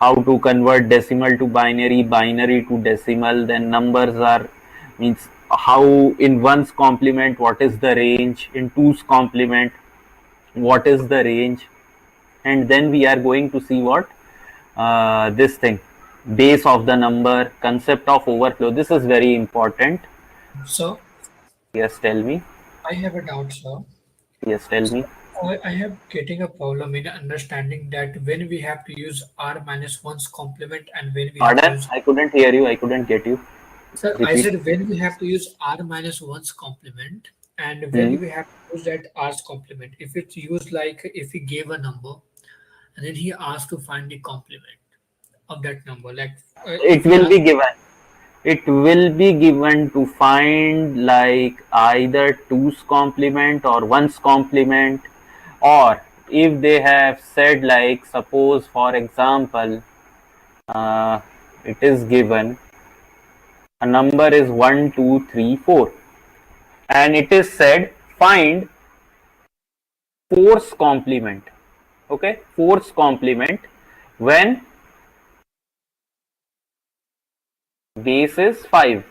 how to convert decimal to binary, binary to decimal, then numbers are means how in one's complement what is the range, in two's complement what is the range, and then we are going to see what this thing, base of the number, concept of overflow. This is very important. So Yes, tell me. I have a doubt, sir. Yes, tell So me. I have getting a problem in understanding that when we have to use r minus one's complement and when we have to Pardon, use. I couldn't hear you, I couldn't get you. Sir, I Repeat. said when we have to use r minus one's complement and when Hmm. we have to use that r's complement. If it's used like if he gave a number and then he asked to find the complement of that number, like It if he will asked. be given. It will be given to find like either two's complement or one's complement, or if they have said like suppose for example uh, it is given a number is 1 2 3 4 and it is said find four's complement. Okay, four's complement when base is 5.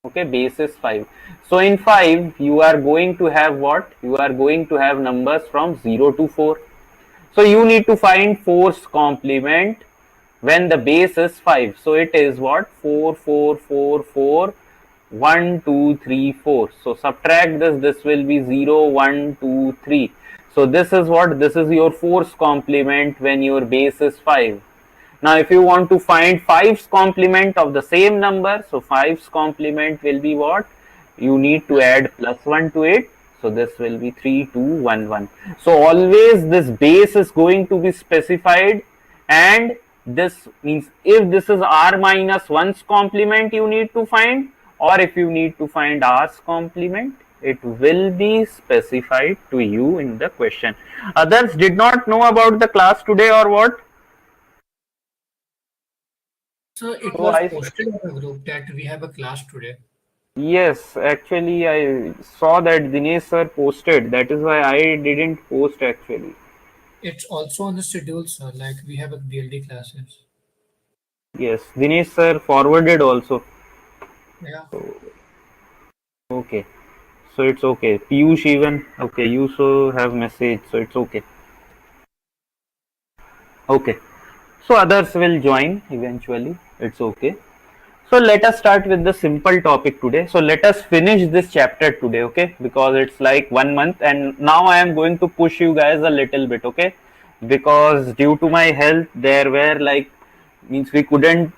Okay, base is 5. So in 5 you are going to have what, you are going to have numbers from 0 to 4. So you need to find four's complement when the base is 5. So it is what, 4 4 4 4 1 2 3 4. So subtract this, this will be 0 1 2 3. So this is what, this is your four's complement when your base is 5. Now if you want to find 5's complement of the same number, so 5's complement will be what? You need to add plus 1 to it. So this will be 3 2 1 1. So always this base is going to be specified, and this means if this is r minus 1's complement you need to find, or if you need to find r's complement, it will be specified to you in the question. Others did not know about the class today or what? So it So was I posted in the group that we have a class today. Yes, actually, I saw that Dinesh sir posted. That is why I didn't post actually. It's also on the schedule, sir. Like we have a BLD classes. Yes, Dinesh sir forwarded also. Yeah. Okay, so it's okay. Piyush even okay. You so have message, so it's okay. Okay, so others will join eventually. It's okay. So let us start with the simple topic today. So let us finish this chapter today, okay? Because it's like 1 month, and now I am going to push you guys a little bit, okay? Because due to my health, there were like means we couldn't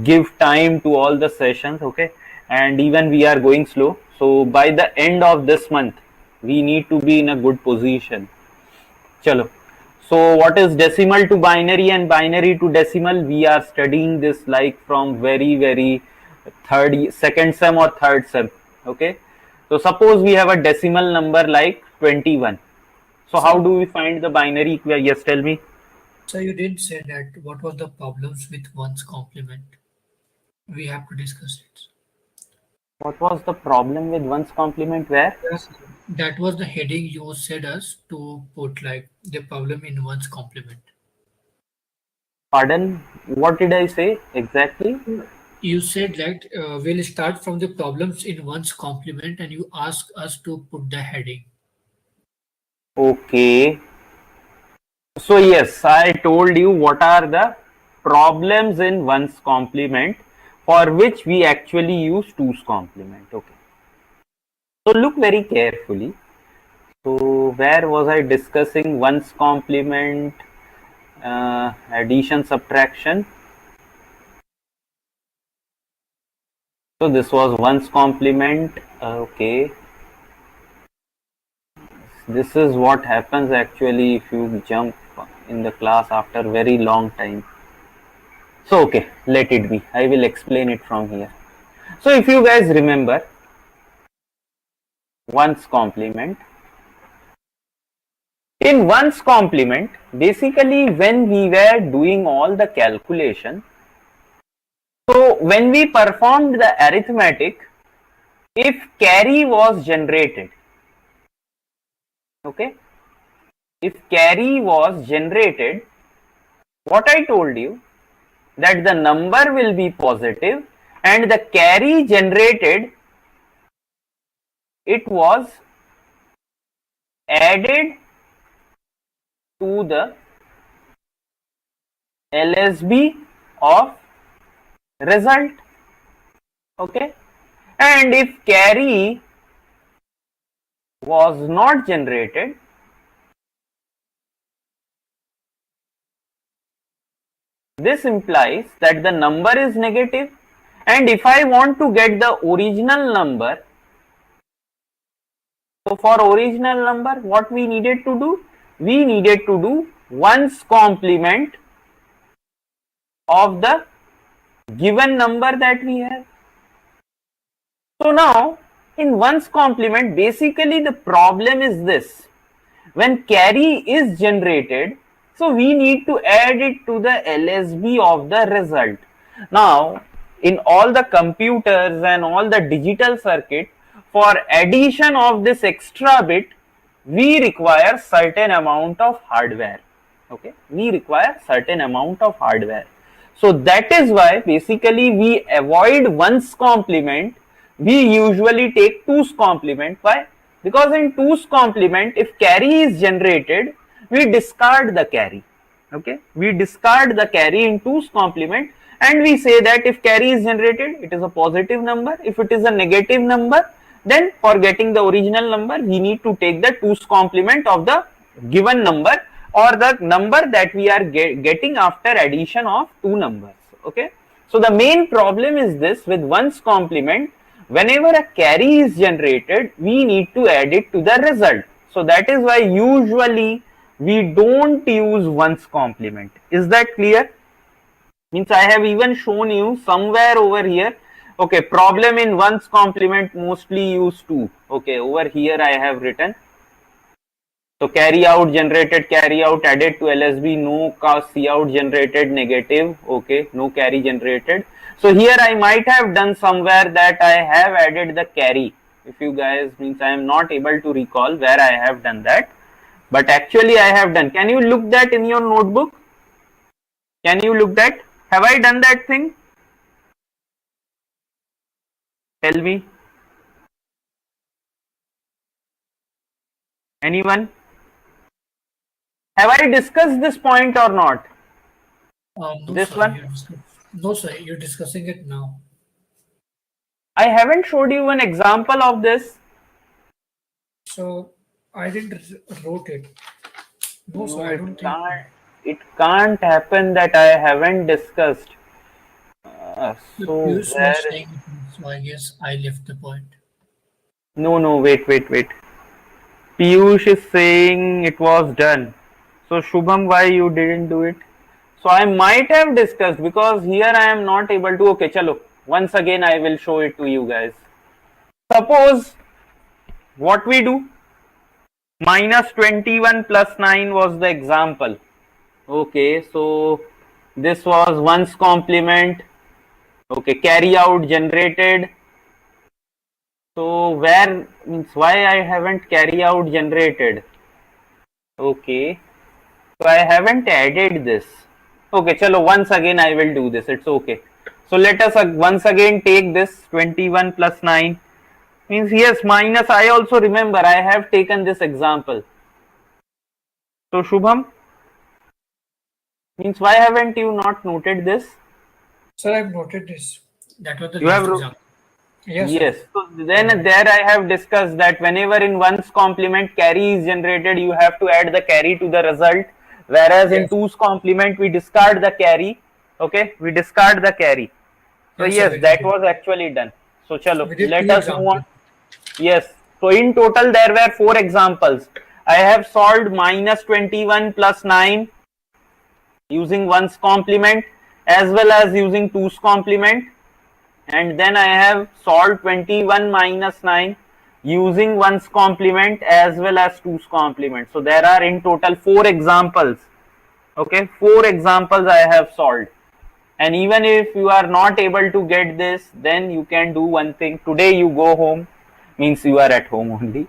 give time to all the sessions, okay? And even we are going slow. So by the end of this month, we need to be in a good position. Chalo. So what is decimal to binary and binary to decimal? We are studying this like from very second sem or third sem. Okay. So suppose we have a decimal number like 21. So how So, do we find the binary? Yes, tell me. so you did say that what was the problems with one's complement? We have to discuss it. What was the problem with one's complement where? Yes. That was the heading you said us to put like the problem in one's complement. Pardon? What did I say exactly? You said that we'll start from the problems in one's complement and you ask us to put the heading. Okay. So yes, I told you what are the problems in one's complement for which we actually use two's complement. Okay. So look very carefully. So where was I discussing one's complement, addition, subtraction? So this was one's complement. Okay. This is what happens actually if you jump in the class after very long time. So okay, let it be. I will explain it from here. So if you guys remember one's complement, in one's complement, basically when we were doing all the calculation, so when we performed the arithmetic, if carry was generated, okay, if carry was generated, What I told you, that the number will be positive and the carry generated, it was added to the LSB of result. Okay, and if carry was not generated, this implies that the number is negative, and if I want to get the original number, so for original number, what we needed to do? We needed to do 1's complement of the given number that we have. So now, in 1's complement, basically the problem is this. When carry is generated, so we need to add it to the LSB of the result. Now, in all the computers and all the digital circuit, for addition of this extra bit, we require certain amount of hardware. Okay, we require certain amount of hardware. So that is why basically we avoid 1's complement. We usually take 2's complement. Why? Because in 2's complement, if carry is generated, we discard the carry. Okay, we discard the carry in 2's complement, and we say that if carry is generated, it is a positive number. If it is a negative number, then for getting the original number, we need to take the 2's complement of the given number, or the number that we are getting after addition of two numbers. Okay, so the main problem is this: with 1's complement, whenever a carry is generated, we need to add it to the result. So that is why usually we don't use 1's complement. Is that clear? Means I have even shown you somewhere over here. Okay, problem in 1's complement mostly use 2. Okay, over here I have written. So carry out generated, carry out added to LSB, no C out generated, negative. Okay, no carry generated. So here I might have done somewhere that I have added the carry. If you guys, means I am not able to recall where I have done that, but actually I have done. Can you look that in your notebook? Can you look that? Have I done that thing? Tell me. Anyone? Have I discussed this point or not? No, This sir, one? No, sir, you're discussing it now. I haven't showed you an example of this. So I didn't wrote it. No, sir, No, I don't think. it can't happen that I haven't discussed. The So Piyush where? was saying it, so I guess I left the point. No, wait. Piyush is saying it was done. So Shubham, why you didn't do it? So I might have discussed, because here I am not able to. Okay, chalo. Once again I will show it to you guys. Suppose what we do, minus 21 plus 9 was the example. Okay, so this was 1's complement. Okay, carry out generated. So where, means why I haven't carry out generated? Okay, so I haven't added this. Okay, chalo, once again I will do this. It's okay. So let us once again take this 21 plus 9. Means yes, minus, I also remember I have taken this example. So Shubham, means why haven't you not noted this? Sir, I've noted this. That was the You last have example. Yes, yes. sir. So then there I have discussed that whenever in 1's complement carry is generated, you have to add the carry to the result. Whereas in Yes. 2's complement, we discard the carry. Okay, we discard the carry. So Yes, sir, yes, we did that it. was actually done. So chalo, We did let two us move on. examples. Yes. So in total there were 4 examples. I have solved minus 21 plus 9 using 1's complement as well as using 2's complement, and then I have solved 21 minus 9 using 1's complement as well as 2's complement. So there are in total 4 examples. Okay, 4 examples I have solved. And even if you are not able to get this, then you can do one thing. Today you go home, means you are at home only.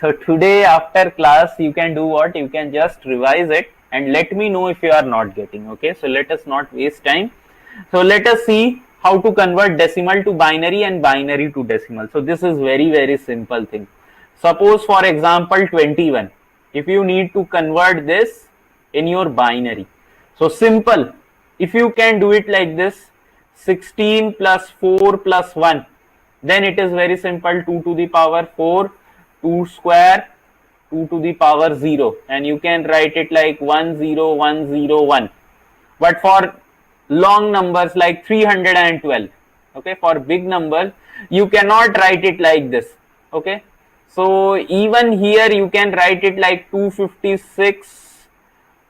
So today after class you can do what? You can just revise it and let me know if you are not getting. Okay, so let us not waste time. So let us see how to convert decimal to binary and binary to decimal. So this is very simple thing. Suppose for example 21, if you need to convert this in your binary, so simple, if you can do it like this, 16 plus 4 plus 1, then it is very simple, 2 to the power 4, 2 square, 2 to the power 0, and you can write it like 10101. But for long numbers like 312, okay, for big numbers you cannot write it like this. Okay, so even here you can write it like 256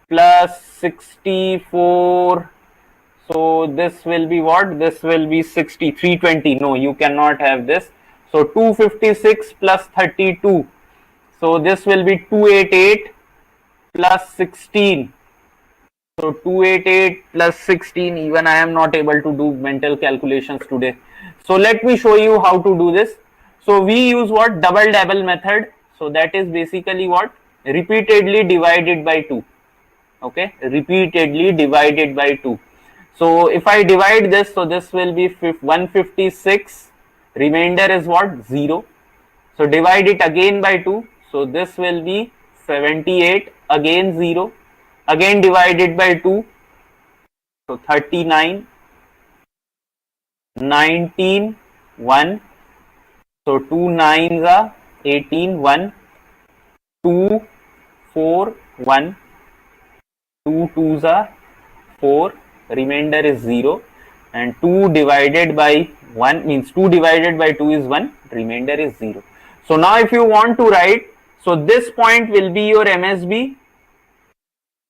plus 64. So this will be what? This will be 320. No, you cannot have this. So 256 plus 32. So this will be 288 plus 16. So 288 plus 16, even I am not able to do mental calculations today. So let me show you how to do this. So we use what? Double method. So that is basically what? Repeatedly divided by 2. Okay, repeatedly divided by 2. So if I divide this, so this will be 156, remainder is what? 0. So divide it again by 2. So this will be 78, again 0. Again divided by 2. So 39, 19, 1. So 2 nines are 18, 1. 2, 4, 1. 2 twos are 4. Remainder is 0. And 2 divided by 1 means 2 divided by 2 is 1. Remainder is 0. So now if you want to write, so this point will be your MSB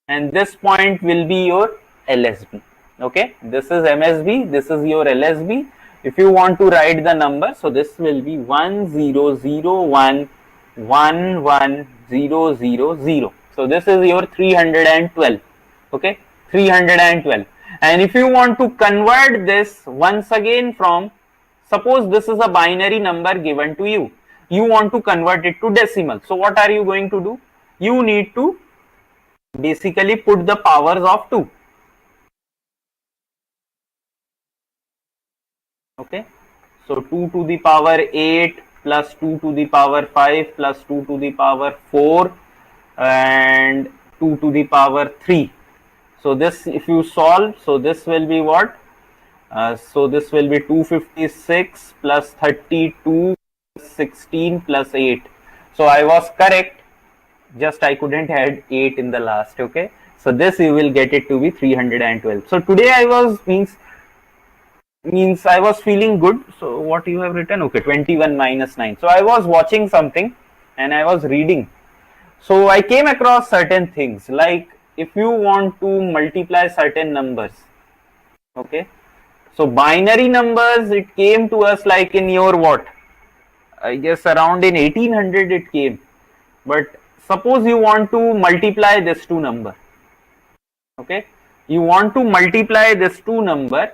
and this point will be your LSB. Okay, this is MSB, this is your LSB. If you want to write the number, so this will be 10011100. So this is your 312. Okay, 312. And if you want to convert this once again from, suppose this is a binary number given to you, you want to convert it to decimal. So what are you going to do? You need to basically put the powers of 2. Okay, so 2 to the power 8 plus 2 to the power 5 plus 2 to the power 4 and 2 to the power 3. So this, if you solve, so this will be what? So this will be 256 plus 32 plus 16 plus 8. So I was correct, just I couldn't add 8 in the last. Okay, so this you will get it to be 312. So today I was means I was feeling good. So what you have written? Okay, 21 minus 9. So I was watching something and I was reading. So I came across certain things, like if you want to multiply certain numbers, okay, so binary numbers, it came to us like in your what, I guess around in 1800 it came. But suppose you want to multiply this two number, okay, you want to multiply this two number.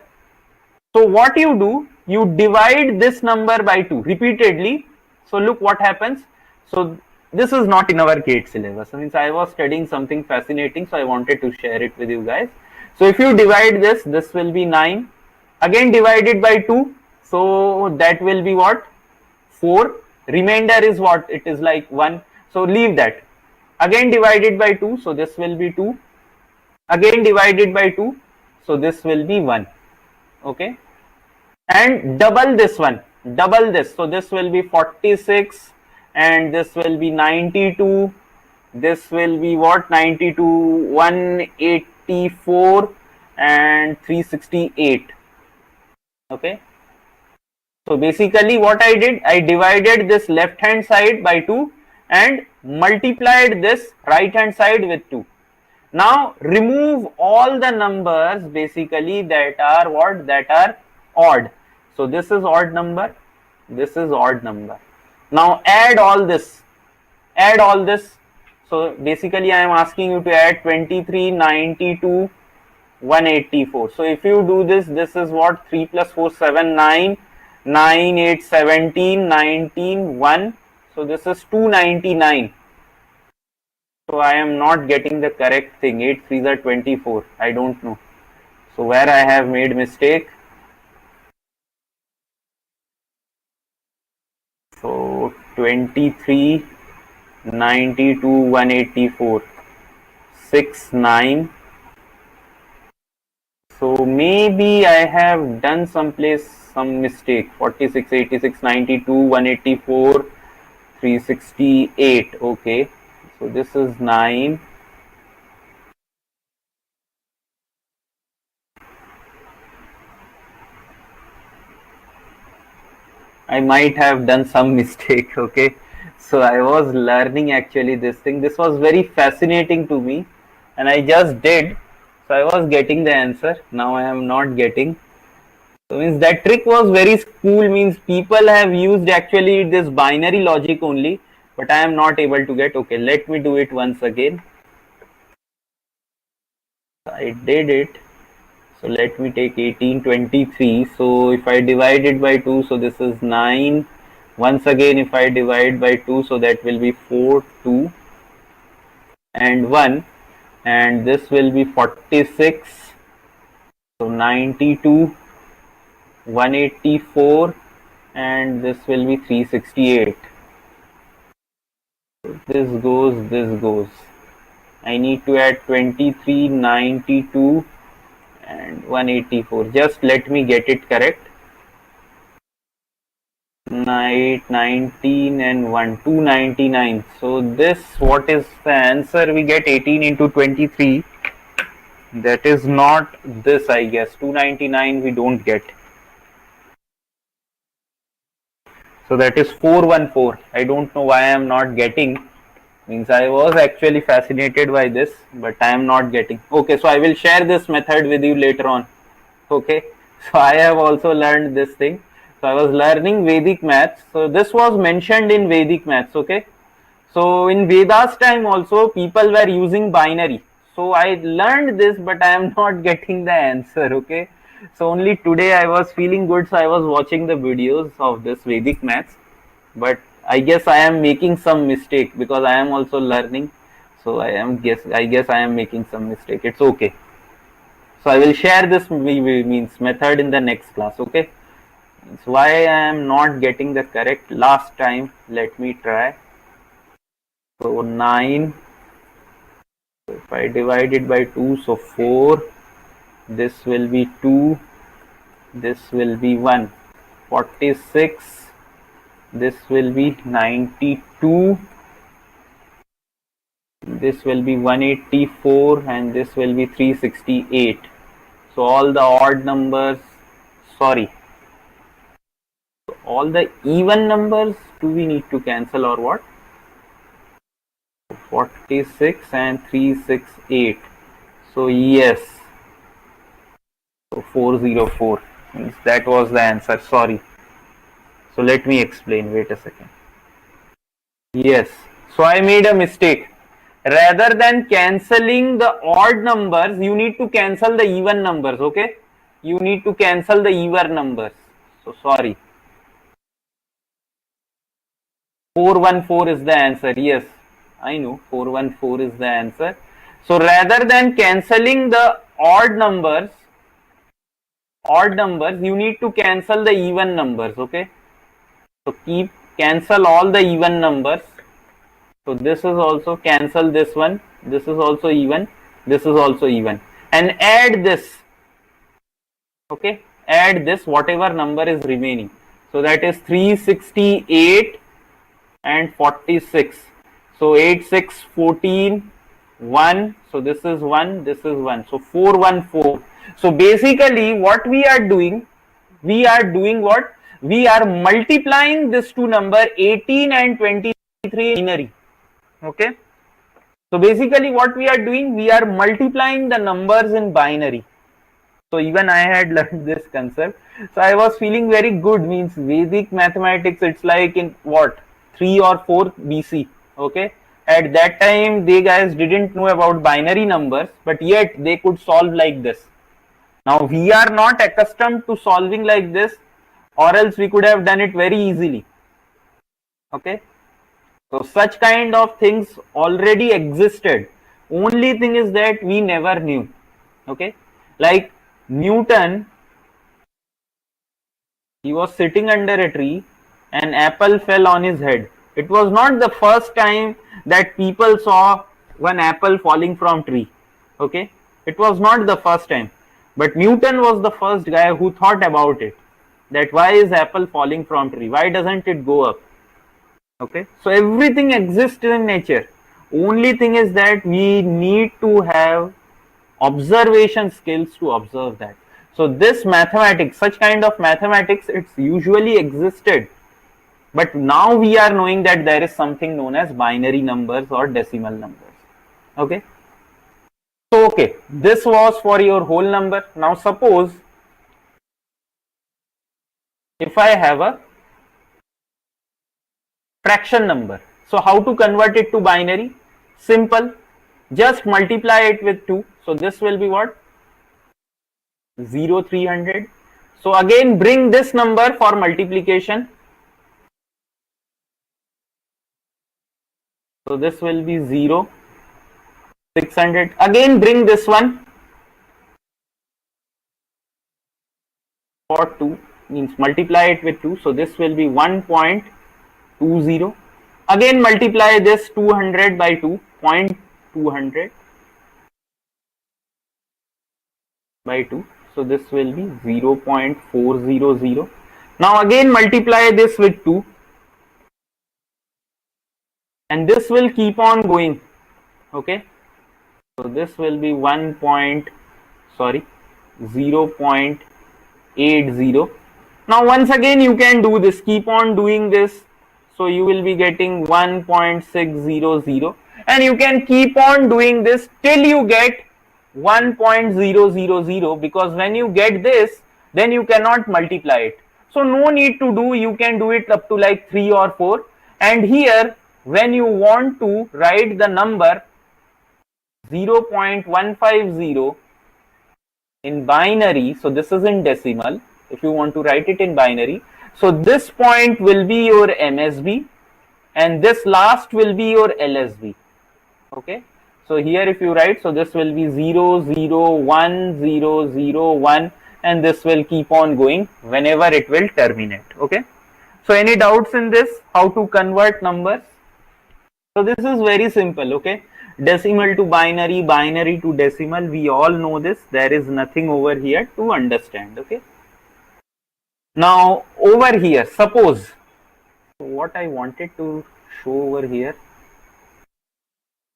So what you do, you divide this number by 2 repeatedly. So look what happens. So this is not in our GATE syllabus. Means I was studying something fascinating, so I wanted to share it with you guys. So if you divide this, this will be 9. Again divided by 2. So that will be what? 4. Remainder is what? It is like 1. So leave that. Again divided by 2. So this will be 2. Again divided by 2. So this will be 1. Okay, and double this one, double this, so this will be 46 and this will be 92, this will be what, 92, 184 and 368. Okay, so basically what I did, I divided this left hand side by 2 and multiplied this right hand side with 2. Now remove all the numbers basically that are what, that are odd. So this is odd number, this is odd number. Now add all this, add all this. So basically I am asking you to add 23, 92, 184. So if you do this, this is what, 3 plus 4, 7, 9, 9, 8, 17, 19, 1. So this is 299. So I am not getting the correct thing. 8 3s are 24. I don't know. So where I have made mistake. So 23, 92, 184, 6, 9. So maybe I have done some mistake. 46, 86, 92, 184, 368. Okay. So this is 9. I might have done some mistake. Okay. So I was learning actually this thing. This was very fascinating to me and I just did. So I was getting the answer. Now I am not getting. So means that trick was very cool, means people have used actually this binary logic only, but I am not able to get. Okay, let me do it once again. I did it. So let me take 1823. So if I divide it by 2, so this is 9. Once again, if I divide by 2, so that will be 4, 2 and 1. And this will be 46. So 92, 184 and this will be 368. This goes. I need to add 23, 92 and 184. Just let me get it correct. 9, 19 and 1, 299. So this, what is the answer? We get 18 into 23. That is not this, I guess. 299 we don't get. So that is 414. I don't know why I am not getting. Means I was actually fascinated by this, but I am not getting. Okay, so I will share this method with you later on. Okay, so I have also learned this thing. So I was learning Vedic maths. So this was mentioned in Vedic maths. Okay, so in Vedas time also people were using binary. So I learned this, but I am not getting the answer. Okay, so only today I was feeling good, so I was watching the videos of this Vedic maths, but I guess I am making some mistake because I am also learning. So I guess I am making some mistake. It's okay. So I will share this means method in the next class. Okay. So why I am not getting the correct last time? Let me try. So 9. So if I divide it by 2, so 4. This will be 2. This will be 1. 46. This will be 92. This will be 184 and this will be 368. So all the odd numbers, sorry, so all the even numbers do we need to cancel or what? 46 and 368. So yes, so 404 means that was the answer. Sorry. So let me explain. Wait a second. Yes. So I made a mistake. Rather than cancelling the odd numbers, you need to cancel the even numbers. Okay, you need to cancel the even numbers. So sorry, 414 is the answer. Yes, I know 414 is the answer. So rather than cancelling the odd numbers, you need to cancel the even numbers. Okay, so cancel all the even numbers. So this is also cancel this one. This is also even. This is also even. And add this. Okay. Add this whatever number is remaining. So that is 368 and 46. So 8, 6, 14, 1. So this is 1. This is 1. So 414. So basically what we are doing what? We are multiplying this two number 18 and 23 binary. Okay, so basically what we are doing, we are multiplying the numbers in binary. So even I had learned this concept, so I was feeling very good. Means Vedic mathematics, it's like in what, 3 or 4 BC. Okay, at that time they guys didn't know about binary numbers, but yet they could solve like this. Now we are not accustomed to solving like this, or else we could have done it very easily. Okay, So such kind of things already existed. Only thing is that we never knew. Okay, like Newton, he was sitting under a tree, an apple fell on his head. It was not the first time that people saw one apple falling from tree. Okay, it was not the first time, but Newton was the first guy who thought about it. That why is apple falling from tree? Why doesn't it go up? Okay, so everything exists in nature. Only thing is that we need to have observation skills to observe that. So this mathematics, such kind of mathematics, it's usually existed, but now we are knowing that there is something known as binary numbers or decimal numbers. Okay, so okay, this was for your whole number. Now suppose if I have a fraction number, so how to convert it to binary? Simple, just multiply it with 2. So this will be what? 0 300. So again bring this number for multiplication. So this will be 0 600. Again bring this one for 2, means multiply it with 2. So this will be 1.20. Again multiply this 200 by 2, 0.200 by 2. So this will be 0.400. Now again multiply this with 2, and this will keep on going. Okay, so this will be 0.80. Now once again you can do this, keep on doing this. So you will be getting 1.600, and you can keep on doing this till you get 1.000, because when you get this, then you cannot multiply it. So no need to do, you can do it up to like 3 or 4. And here when you want to write the number 0.150 in binary, so this is in decimal, if you want to write it in binary, so this point will be your MSB and this last will be your LSB. Okay, so here if you write, so this will be 0010001, and this will keep on going whenever it will terminate. Okay, so any doubts in this, how to convert numbers? So this is very simple. Okay, decimal to binary, binary to decimal, we all know this. There is nothing over here to understand. Okay, now over here, suppose, so what I wanted to show over here,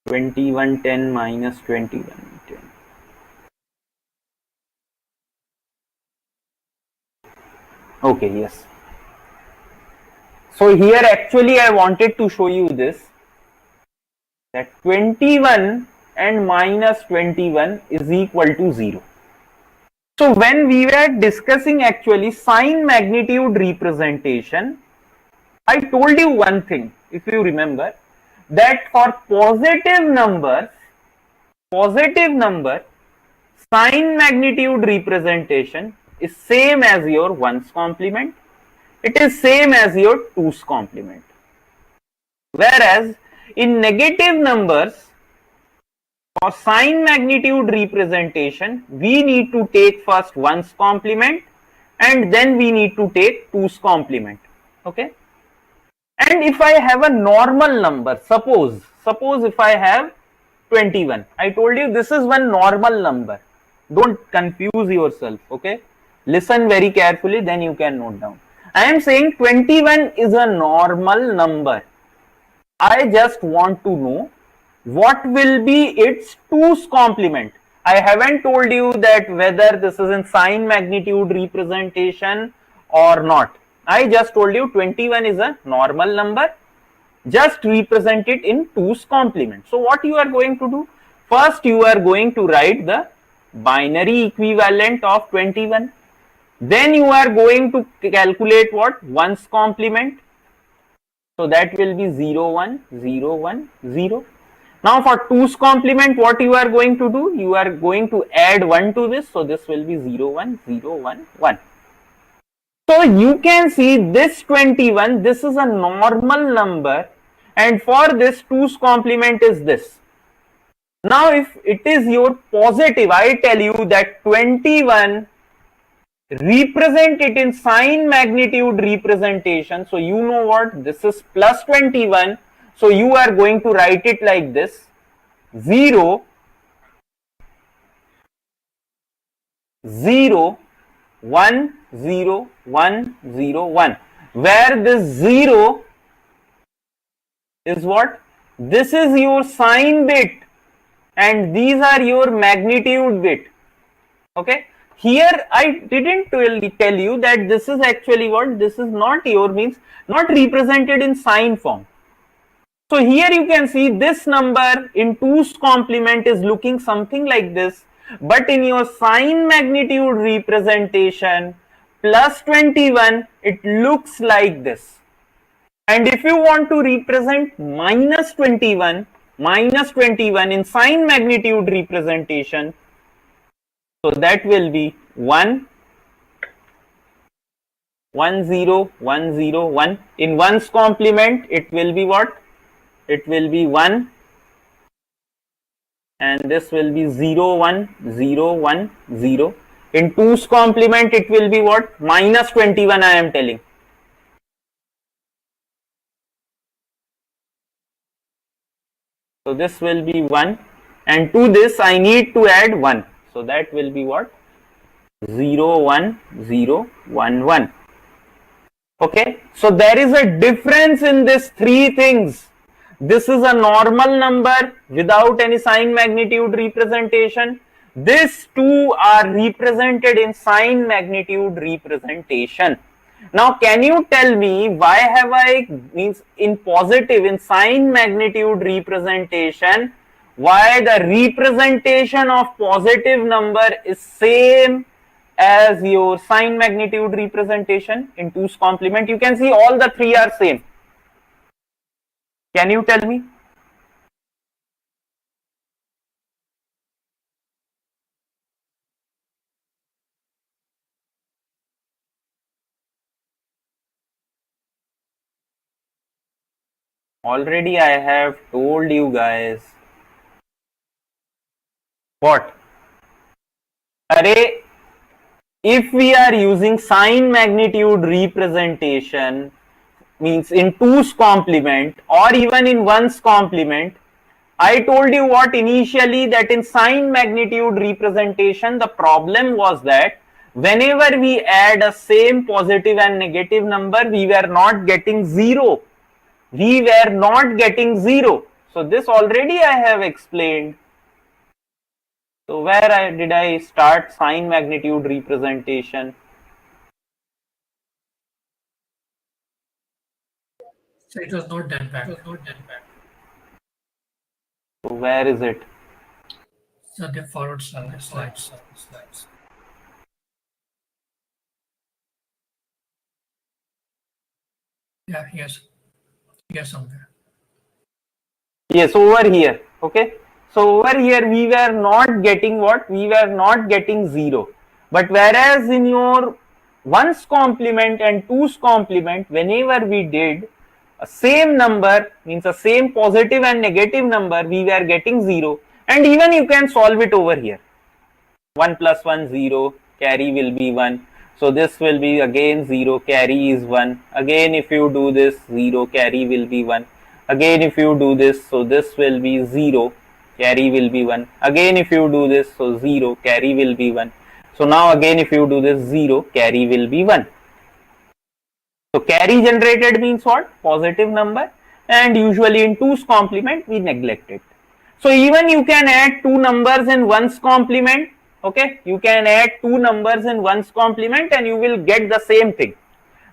2110 minus 2110. Okay, yes. So here actually I wanted to show you this, that 21 and minus 21 is equal to 0. So when we were discussing actually sign magnitude representation, I told you one thing, if you remember, that for positive number, sign magnitude representation is same as your ones complement. It is same as your twos complement. Whereas in negative numbers, for sign magnitude representation, we need to take first ones complement and then we need to take twos complement. Okay. And if I have a normal number, suppose if I have 21, I told you this is one normal number. Don't confuse yourself. Okay. Listen very carefully, then you can note down. I am saying 21 is a normal number. I just want to know what will be its twos complement. I haven't told you that whether this is in sign magnitude representation or not. I just told you 21 is a normal number. Just represent it in twos complement. So what you are going to do? First you are going to write the binary equivalent of 21. Then you are going to calculate what? Ones complement. So that will be 0 1 0 1 0. Now for twos complement, what you are going to do? You are going to add 1 to this. So this will be 0 1 0 1 1. So you can see this 21, this is a normal number And for this, 2's complement is this. Now if it is your positive, I tell you that 21, represent it in sign magnitude representation. So you know what, this is plus 21. So you are going to write it like this: 0, 0, 1, 0, 1, 0, 1. Where this 0 is what? This is your sign bit and these are your magnitude bit. Okay. Here I didn't tell you that this is actually what? This is not your, means not represented in sign form. So here you can see this number in 2's complement is looking something like this, but in your sign magnitude representation plus 21 it looks like this. And if you want to represent minus 21 in sign magnitude representation, so that will be 1, 1, 0, 1, 0, 1. In 1's complement it will be what? It will be 1 and this will be 0, 1, 0, 1, 0. In 2's complement it will be what? Minus 21 I am telling. So this will be 1 and to this I need to add 1. So that will be what? 0, 1, 0, 1, 1. Okay. So there is a difference in these three things. This is a normal number without any sign magnitude representation. These two are represented in sign magnitude representation. Now can you tell me why have I, means in positive, in sign magnitude representation, why the representation of positive number is same as your sign magnitude representation in 2's complement? You can see all the three are same. Can you tell me? Already I have told you guys. What? Array, if we are using sign magnitude representation, means in 2's complement or even in 1's complement, I told you what initially, that in sign magnitude representation the problem was that whenever we add a same positive and negative number, we were not getting 0. We were not getting 0. So this already I have explained. So where did I start sign magnitude representation? So it was not done back. So where is it? So the forward slides. Yeah, yes. Here somewhere. Yes, over here. Okay. So over here we were not getting what? We were not getting 0. But whereas in your 1's complement and 2's complement, whenever we did a same number, means a same positive and negative number, we were getting 0. And even you can solve it over here. 1 plus 1, 0, carry will be 1. So this will be again 0, carry is 1. Again if you do this, 0, carry will be 1. Again if you do this, so this will be 0, carry will be 1. Again if you do this, so 0, carry will be 1. So now again if you do this, 0, carry will be 1. So carry generated means what? Positive number, and usually in 2's complement we neglect it. So even you can add two numbers in 1's complement. Okay, you can add two numbers in 1's complement and you will get the same thing.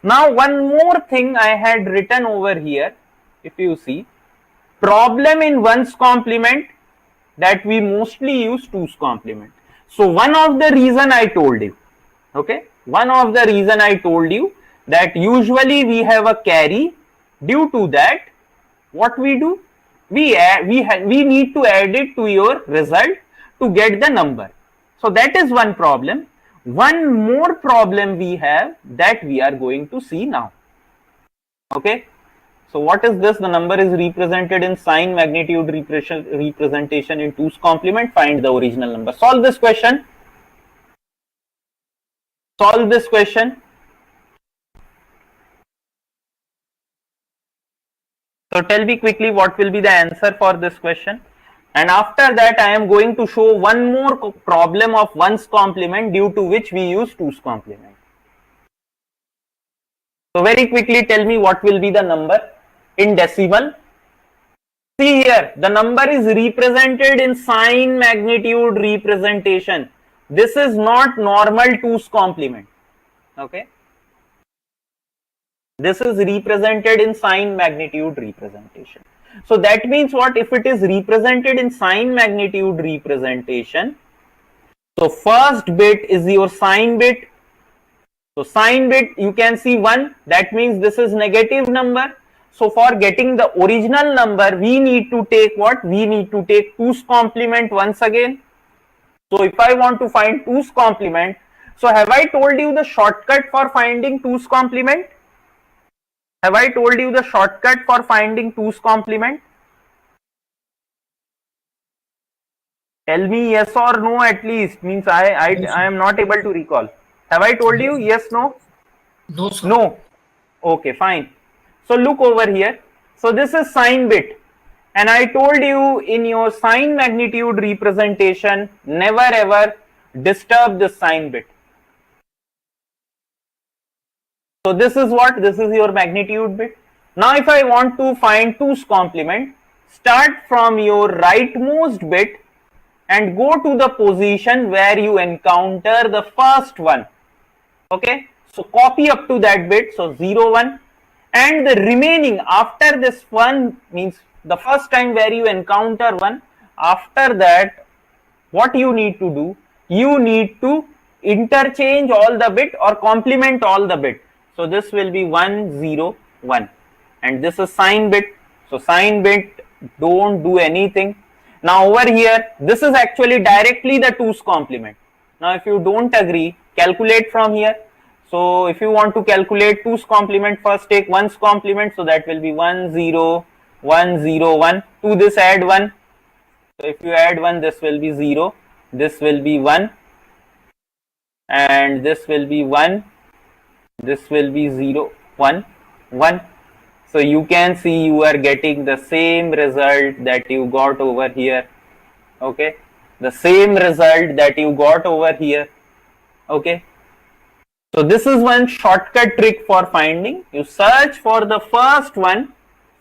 Now one more thing I had written over here, if you see, problem in 1's complement, that we mostly use 2's complement. So one of the reason I told you, okay, one of the reason I told you that usually we have a carry. Due to that, what we do, we need to add it to your result to get the number. So that is one problem. One more problem we have that we are going to see now. Okay. So what is this? The number is represented in sign magnitude representation in 2's complement. Find the original number. Solve this question. Solve this question. So tell me quickly what will be the answer for this question. And after that, I am going to show one more problem of 1's complement due to which we use 2's complement. So very quickly tell me what will be the number in decimal. See here, the number is represented in sign magnitude representation. This is not normal 2's complement. Okay. This is represented in sign magnitude representation. So that means what? If it is represented in sign magnitude representation, so first bit is your sign bit. So sign bit, you can see 1, that means this is negative number. So for getting the original number, we need to take what? We need to take 2's complement once again. So if I want to find 2's complement, so have I told you the shortcut for finding 2's complement? Have I told you the shortcut for finding 2's complement? Tell me yes or no at least. Means I am not able to recall. Have I told you yes, no? No, sir. No. Okay, fine. So look over here. So this is sign bit. And I told you in your sign magnitude representation, never ever disturb this sign bit. So this is what? This is your magnitude bit. Now if I want to find 2's complement, start from your rightmost bit and go to the position where you encounter the first one. Okay, so copy up to that bit, so 0, 1, and the remaining after this one, means the first time where you encounter 1, after that what you need to do, you need to interchange all the bit or complement all the bit. So this will be 1, 0, 1, and this is sign bit. So sign bit, don't do anything. Now over here, this is actually directly the 2's complement. Now if you don't agree, calculate from here. So if you want to calculate 2's complement, first take 1's complement. So that will be 1, 0, 1, 0, 1. To this add 1. So if you add 1, this will be 0. This will be 1. And this will be 1. This will be 0, 1, 1. So you can see you are getting the same result that you got over here. Okay. The same result that you got over here. Okay. So this is one shortcut trick for finding. You search for the first one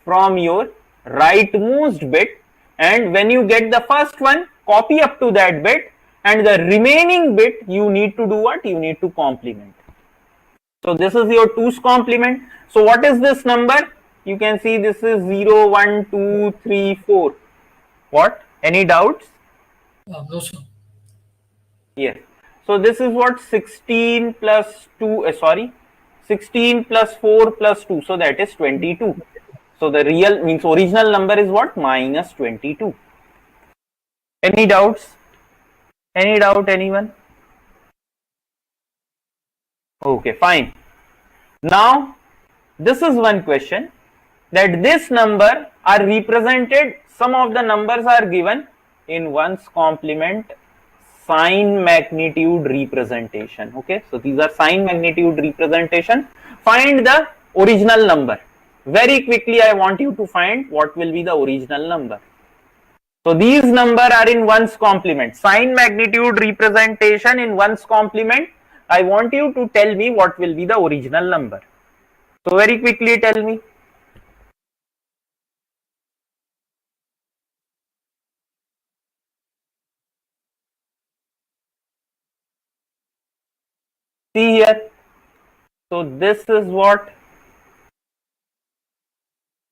from your rightmost bit, and when you get the first one, copy up to that bit, and the remaining bit you need to do what? You need to complement. So this is your 2's complement. So what is this number? You can see this is 0, 1, 2, 3, 4. What? Any doubts? No, sir. Yes. So this is what? 16 plus 2, 16 plus 4 plus 2. So that is 22. So the real means original number is what? Minus 22. Any doubts? Any doubt, anyone? Okay, fine. Now, this is one question, that this number are represented, some of the numbers are given in 1's complement sign magnitude representation. Okay, so these are sign magnitude representation. Find the original number. Very quickly I want you to find what will be the original number. So these number are in 1's complement. Sign magnitude representation in 1's complement. I want you to tell me what will be the original number. So very quickly tell me. See here. So this is what?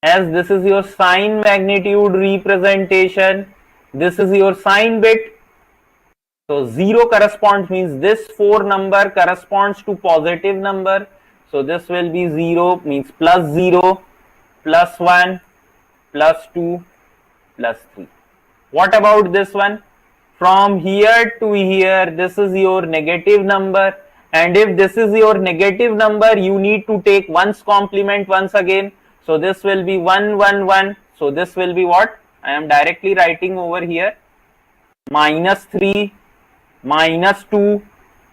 As this is your sign magnitude representation, this is your sign bit. So 0 corresponds, means this 4 number corresponds to positive number. So this will be 0, means plus 0, plus 1, plus 2, plus 3. What about this one? From here to here, this is your negative number. And if this is your negative number, you need to take 1's complement once again. So this will be 1 1 1. So this will be what? I am directly writing over here -3, -2,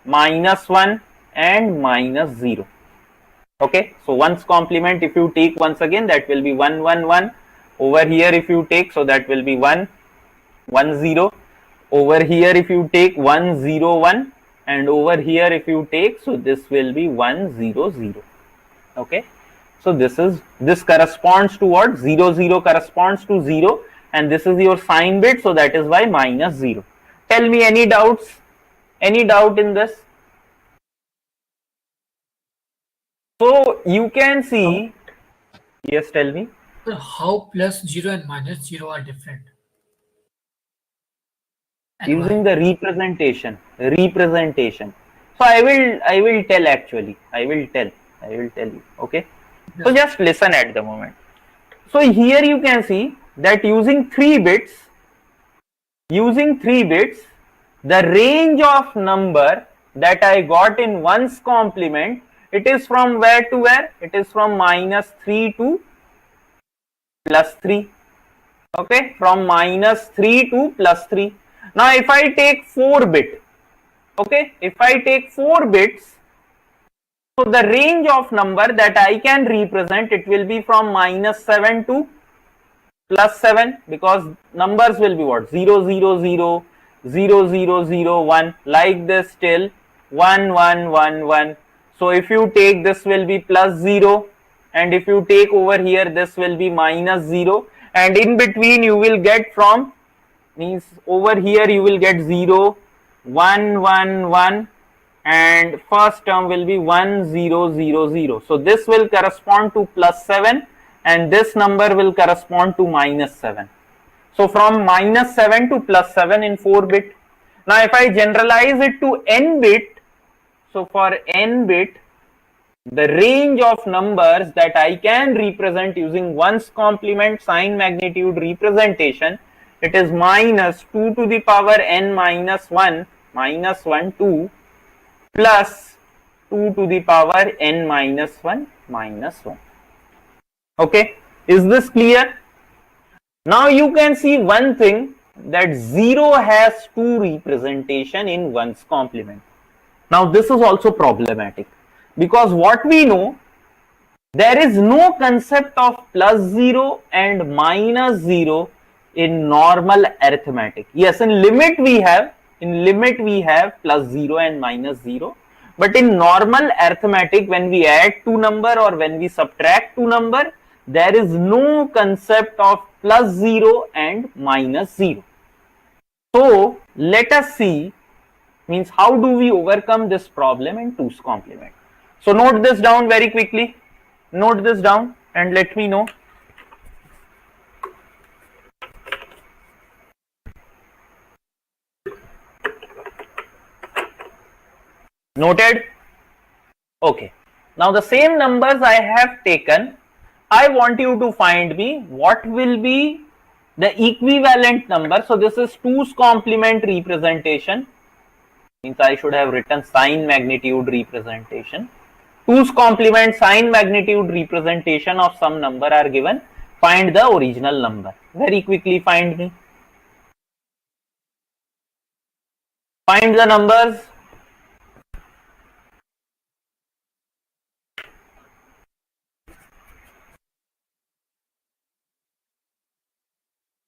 -1 and -0. Okay, so one's complement if you take once again, that will be 1 1 1. Over here if you take, so that will be 1 1 0. Over here if you take 1 0 1, and over here if you take, so this will be 1 0 0. Okay, so this corresponds to what? 0 0 corresponds to 0, and this is your sign bit, so that is why -0. Tell me any doubts? Any doubt in this? So you can see, yes, tell me. So how +0 and -0 are different? And Using why? the representation. So I will tell, actually. I will tell you. Okay. So Yeah. just listen at the moment. So here you can see that using 3 bits, the range of number that I got in one's complement, it is from where to where? It is from -3 to +3. Okay, from -3 to +3. Now if I take 4 bit, okay, if I take 4 bits, so the range of number that I can represent, it will be from -7 to +7, because numbers will be what? 0 0 0, 0 0 0 1, like this till 1 1 1 1. So if you take, this will be +0, and if you take over here, this will be -0, and in between you will get from, means over here you will get 0 1 1 1, and first term will be 1 0 0 0. So this will correspond to +7, and this number will correspond to -7. So from -7 to +7 in 4 bit. Now if I generalize it to n bit, so for n bit, the range of numbers that I can represent using one's complement sign magnitude representation, it is -2 to the power n minus 1 2 plus 2 to the power n minus 1 minus 1. Okay, is this clear? Now you can see one thing, that 0 has 2 representation in one's complement. Now this is also problematic, because what we know, there is no concept of +0 and -0 in normal arithmetic. Yes, in limit we have +0 and -0, but in normal arithmetic, when we add two number or when we subtract two number, there is no concept of +0 and -0. So let us see, means how do we overcome this problem in 2's complement. So note this down very quickly. Note this down and let me know. Noted? Okay. Now the same numbers I have taken, I want you to find me what will be the equivalent number. So this is 2's complement representation. Means I should have written sign magnitude representation. 2's complement sign magnitude representation of some number are given. Find the original number. Very quickly find me. Find the numbers.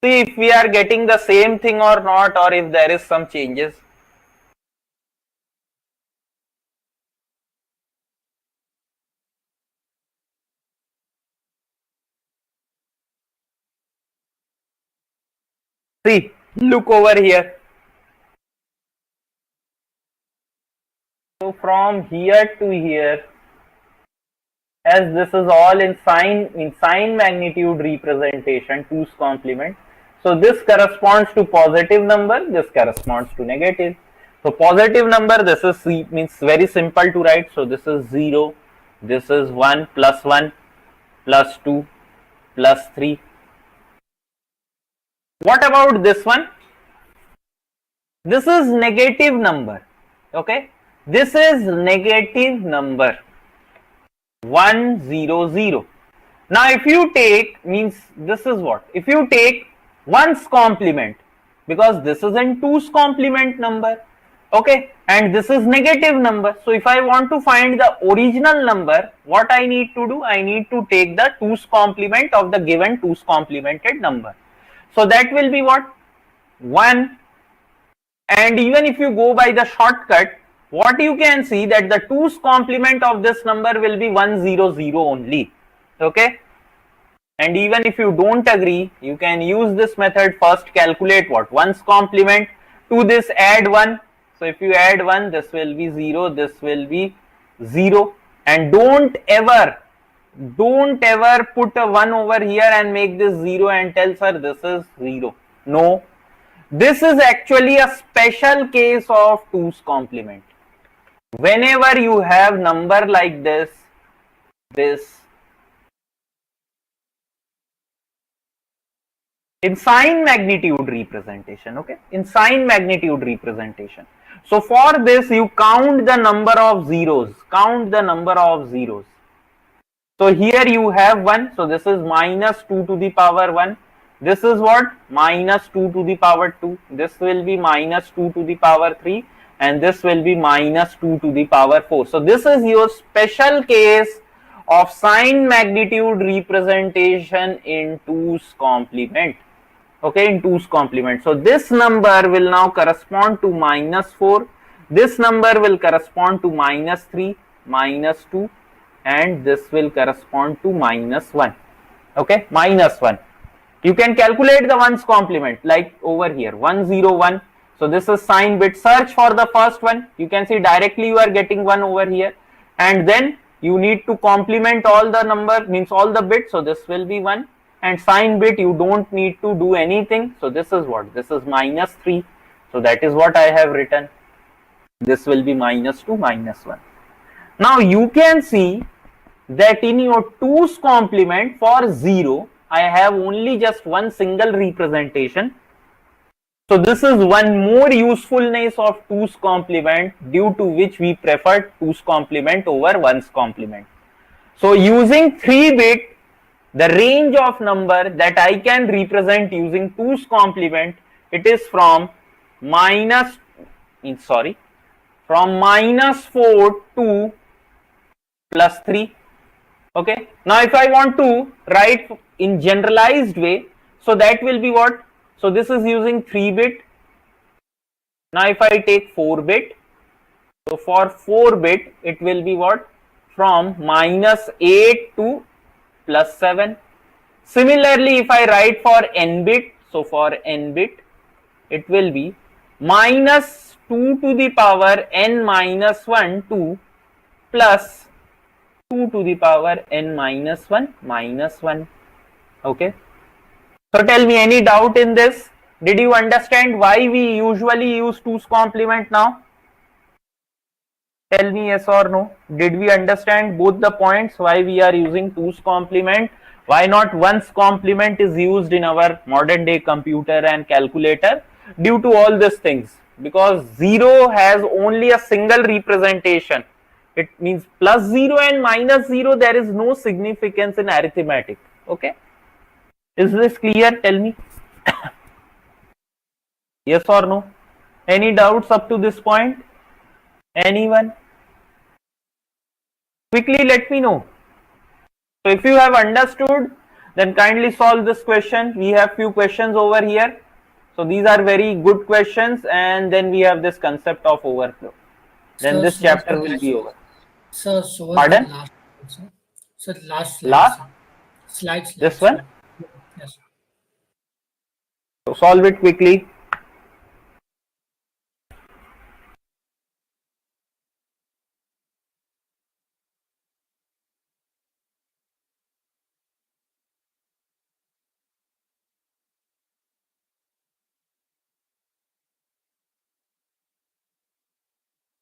See if we are getting the same thing or not, or if there is some changes. See, look over here. So from here to here, as this is all in sign magnitude representation, 2's complement. So this corresponds to positive number, this corresponds to negative. So positive number, this is means very simple to write. So this is 0, this is 1 plus 1 plus 2 plus 3. What about this one? This is negative number. Okay, this is negative number 1 0 0. Now if you take, means this is what, if you take 1's complement, because this is in 2's complement number, okay, and this is negative number, so if I want to find the original number, what I need to do, I need to take the 2's complement of the given 2's complemented number. So that will be what, 1. And even if you go by the shortcut, what you can see that the 2's complement of this number will be 100 only, okay. And even if you don't agree, you can use this method. First calculate what, 1's complement, to this add 1. So if you add 1, this will be 0, this will be 0. And don't ever put a 1 over here and make this 0 and tell sir this is 0. No, this is actually a special case of 2's complement. Whenever you have number like this in sign magnitude representation, okay, in sign magnitude representation. So for this you count the number of zeros, so here you have 1, so this is minus 2 to the power 1, this is what, minus 2 to the power 2, this will be minus 2 to the power 3, and this will be minus 2 to the power 4. So this is your special case of sign magnitude representation in 2's complement, okay, in 2's complement. So this number will now correspond to minus 4, this number will correspond to minus 3, minus 2, and this will correspond to minus 1, okay, minus 1. You can calculate the 1's complement like over here, 101. So this is sign bit, search for the first one, you can see directly you are getting 1 over here, and then you need to complement all the number, means all the bits, so this will be 1, and sign bit you don't need to do anything, so this is what, this is minus 3, so that is what I have written, this will be minus 2, minus 1. Now you can see that in your 2's complement for 0 I have only just one single representation. So this is one more usefulness of 2's complement, due to which we prefer 2's complement over 1's complement. So using 3-bit, the range of number that I can represent using 2's complement, it is from minus 4 to plus 3. Okay, now if I want to write in generalized way, so that will be what, so this is using 3-bit. Now if I take 4-bit, so for 4-bit it will be what, from minus 8 to plus 7. Similarly if I write for n-bit, so for n-bit it will be minus 2 to the power n minus 1 to plus 2 to the power n minus 1 minus 1. Okay, so tell me, any doubt in this? Did you understand why we usually use 2's complement now? Tell me yes or no. Did we understand both the points why we are using 2's complement? Why not 1's complement is used in our modern day computer and calculator? Due to all these things, because 0 has only a single representation. It means plus 0 and minus 0, there is no significance in arithmetic. Okay, is this clear? Tell me. Yes or no? Any doubts up to this point? Anyone? Quickly let me know. So if you have understood, then kindly solve this question. We have few questions over here. So these are very good questions, and then we have this concept of overflow. Then this chapter will be over. Sir, so what's the Pardon? last one, sir? So last slide, Last? sir. Slide, This one? sir. Yes, sir. So solve it quickly.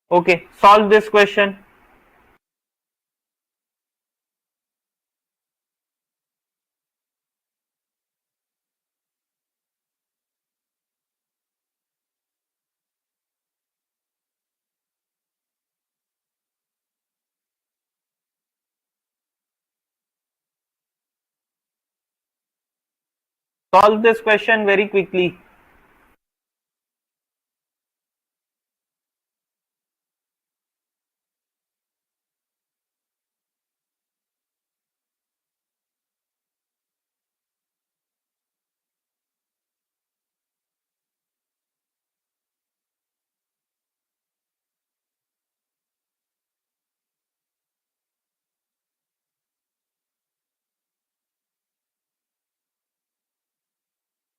Okay, solve this question. Solve this question very quickly.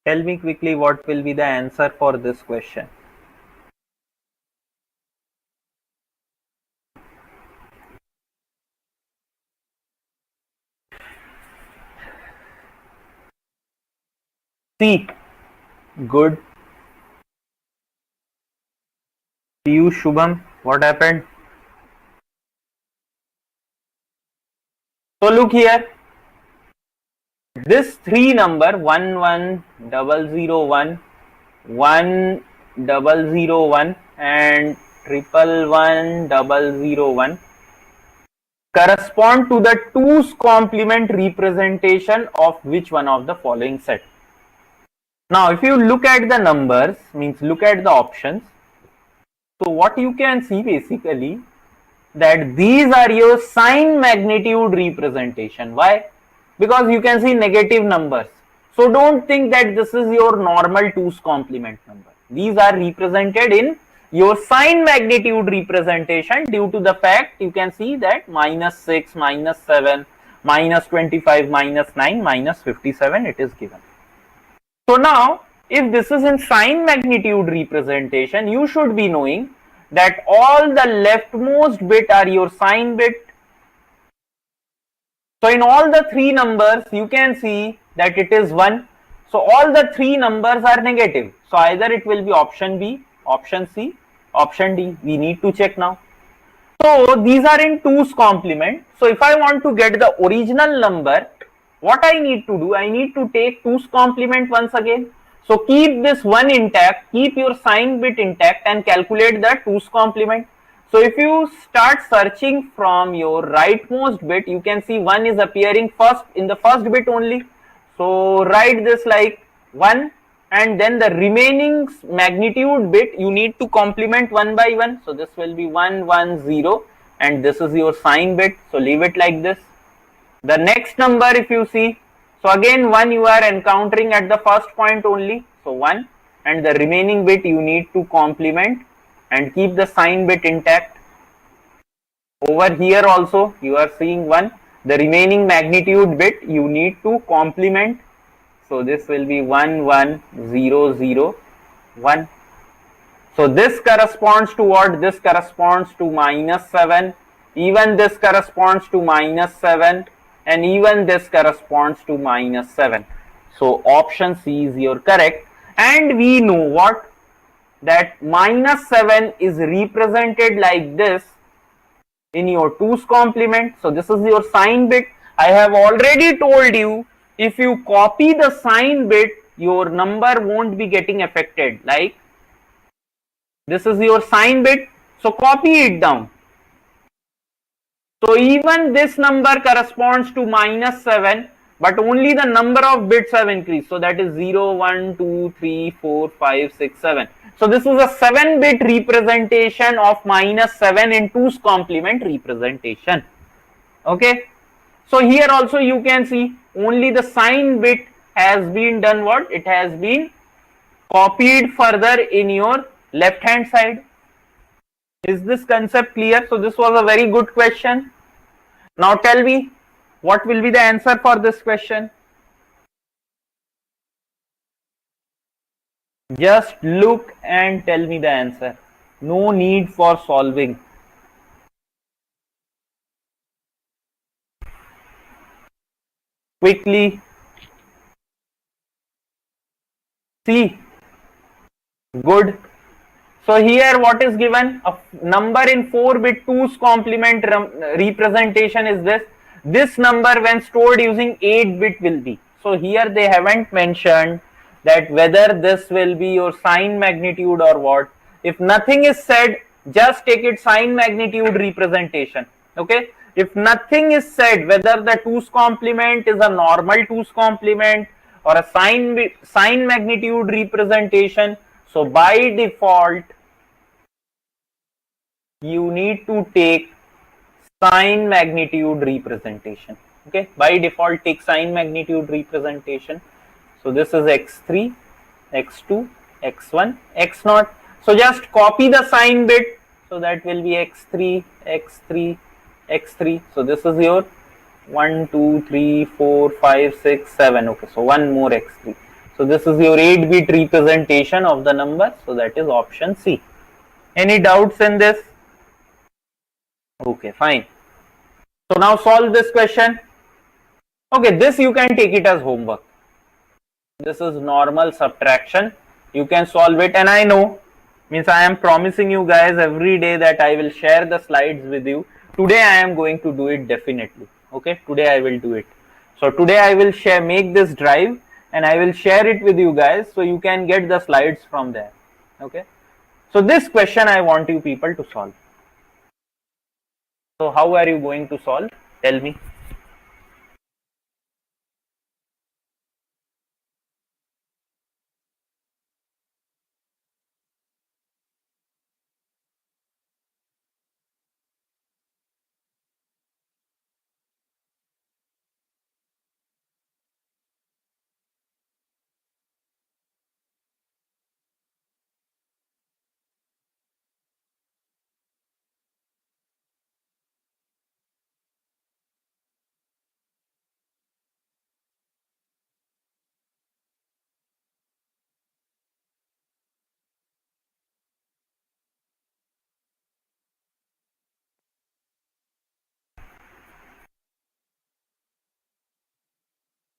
Tell me quickly what will be the answer for this question. C. Good. PU Shubham, what happened? So look here. This three number 11001, 1001 and 111001 correspond to the 2's complement representation of which one of the following set? Now if you look at the numbers, means look at the options, so what you can see basically that these are your sign magnitude representation. Why? Because you can see negative numbers. So don't think that this is your normal 2's complement number. These are represented in your sign magnitude representation due to the fact you can see that -6, -7, -25, -9, -57 it is given. So now if this is in sign magnitude representation, you should be knowing that all the leftmost bit are your sign bit. So in all the three numbers you can see that it is 1. So all the three numbers are negative. So either it will be option B, option C, option D. We need to check now. So these are in 2's complement. So if I want to get the original number, what I need to do, I need to take 2's complement once again. So keep this 1 intact, keep your sign bit intact and calculate the 2's complement. So if you start searching from your rightmost bit, you can see 1 is appearing first in the first bit only. So write this like 1 and then the remaining magnitude bit you need to complement one by one. So this will be 1 1 0 and this is your sign bit. So leave it like this. The next number if you see, so again 1 you are encountering at the first point only. So 1 and the remaining bit you need to complement and keep the sign bit intact. Over here also you are seeing 1. The remaining magnitude bit you need to complement. So this will be 1 1 0 0 1. So this corresponds to what? This corresponds to -7. Even this corresponds to -7 and even this corresponds to -7. So option C is your correct. And we know what? That -7 is represented like this in your 2's complement. So this is your sign bit. I have already told you if you copy the sign bit, your number won't be getting affected. Like this is your sign bit, so copy it down. So even this number corresponds to -7, but only the number of bits have increased. So that is 0, 1, 2, 3, 4, 5, 6, 7. So this is a 7-bit representation of -7 in 2's complement representation. Okay. So here also you can see only the sign bit has been done what? It has been copied further in your left hand side. Is this concept clear? So this was a very good question. Now tell me what will be the answer for this question. Just look and tell me the answer. No need for solving. Quickly. See. Good. So here what is given? A number in 4-bit 2's complement representation is this. This number when stored using 8-bit will be. So here they haven't mentioned that whether this will be your sign magnitude or what. If nothing is said, just take it sign magnitude representation. Okay. If nothing is said whether the 2's complement is a normal 2's complement or a sign magnitude representation. So by default, you need to take sign magnitude representation. Okay, by default take sign magnitude representation. So this is x3, x2, x1, x0. So just copy the sign bit. So that will be x3, x3, x3. So this is your 1, 2, 3, 4, 5, 6, 7. Okay, so one more x3. So this is your 8-bit representation of the number. So that is option C. Any doubts in this? Okay, fine. So now solve this question. Okay, this you can take it as homework. This is normal subtraction. You can solve it, and I know, means I am promising you guys every day that I will share the slides with you. Today I am going to do it definitely. Okay, today I will do it. So today I will make this drive and I will share it with you guys so you can get the slides from there. Okay. So this question I want you people to solve. So how are you going to solve? Tell me.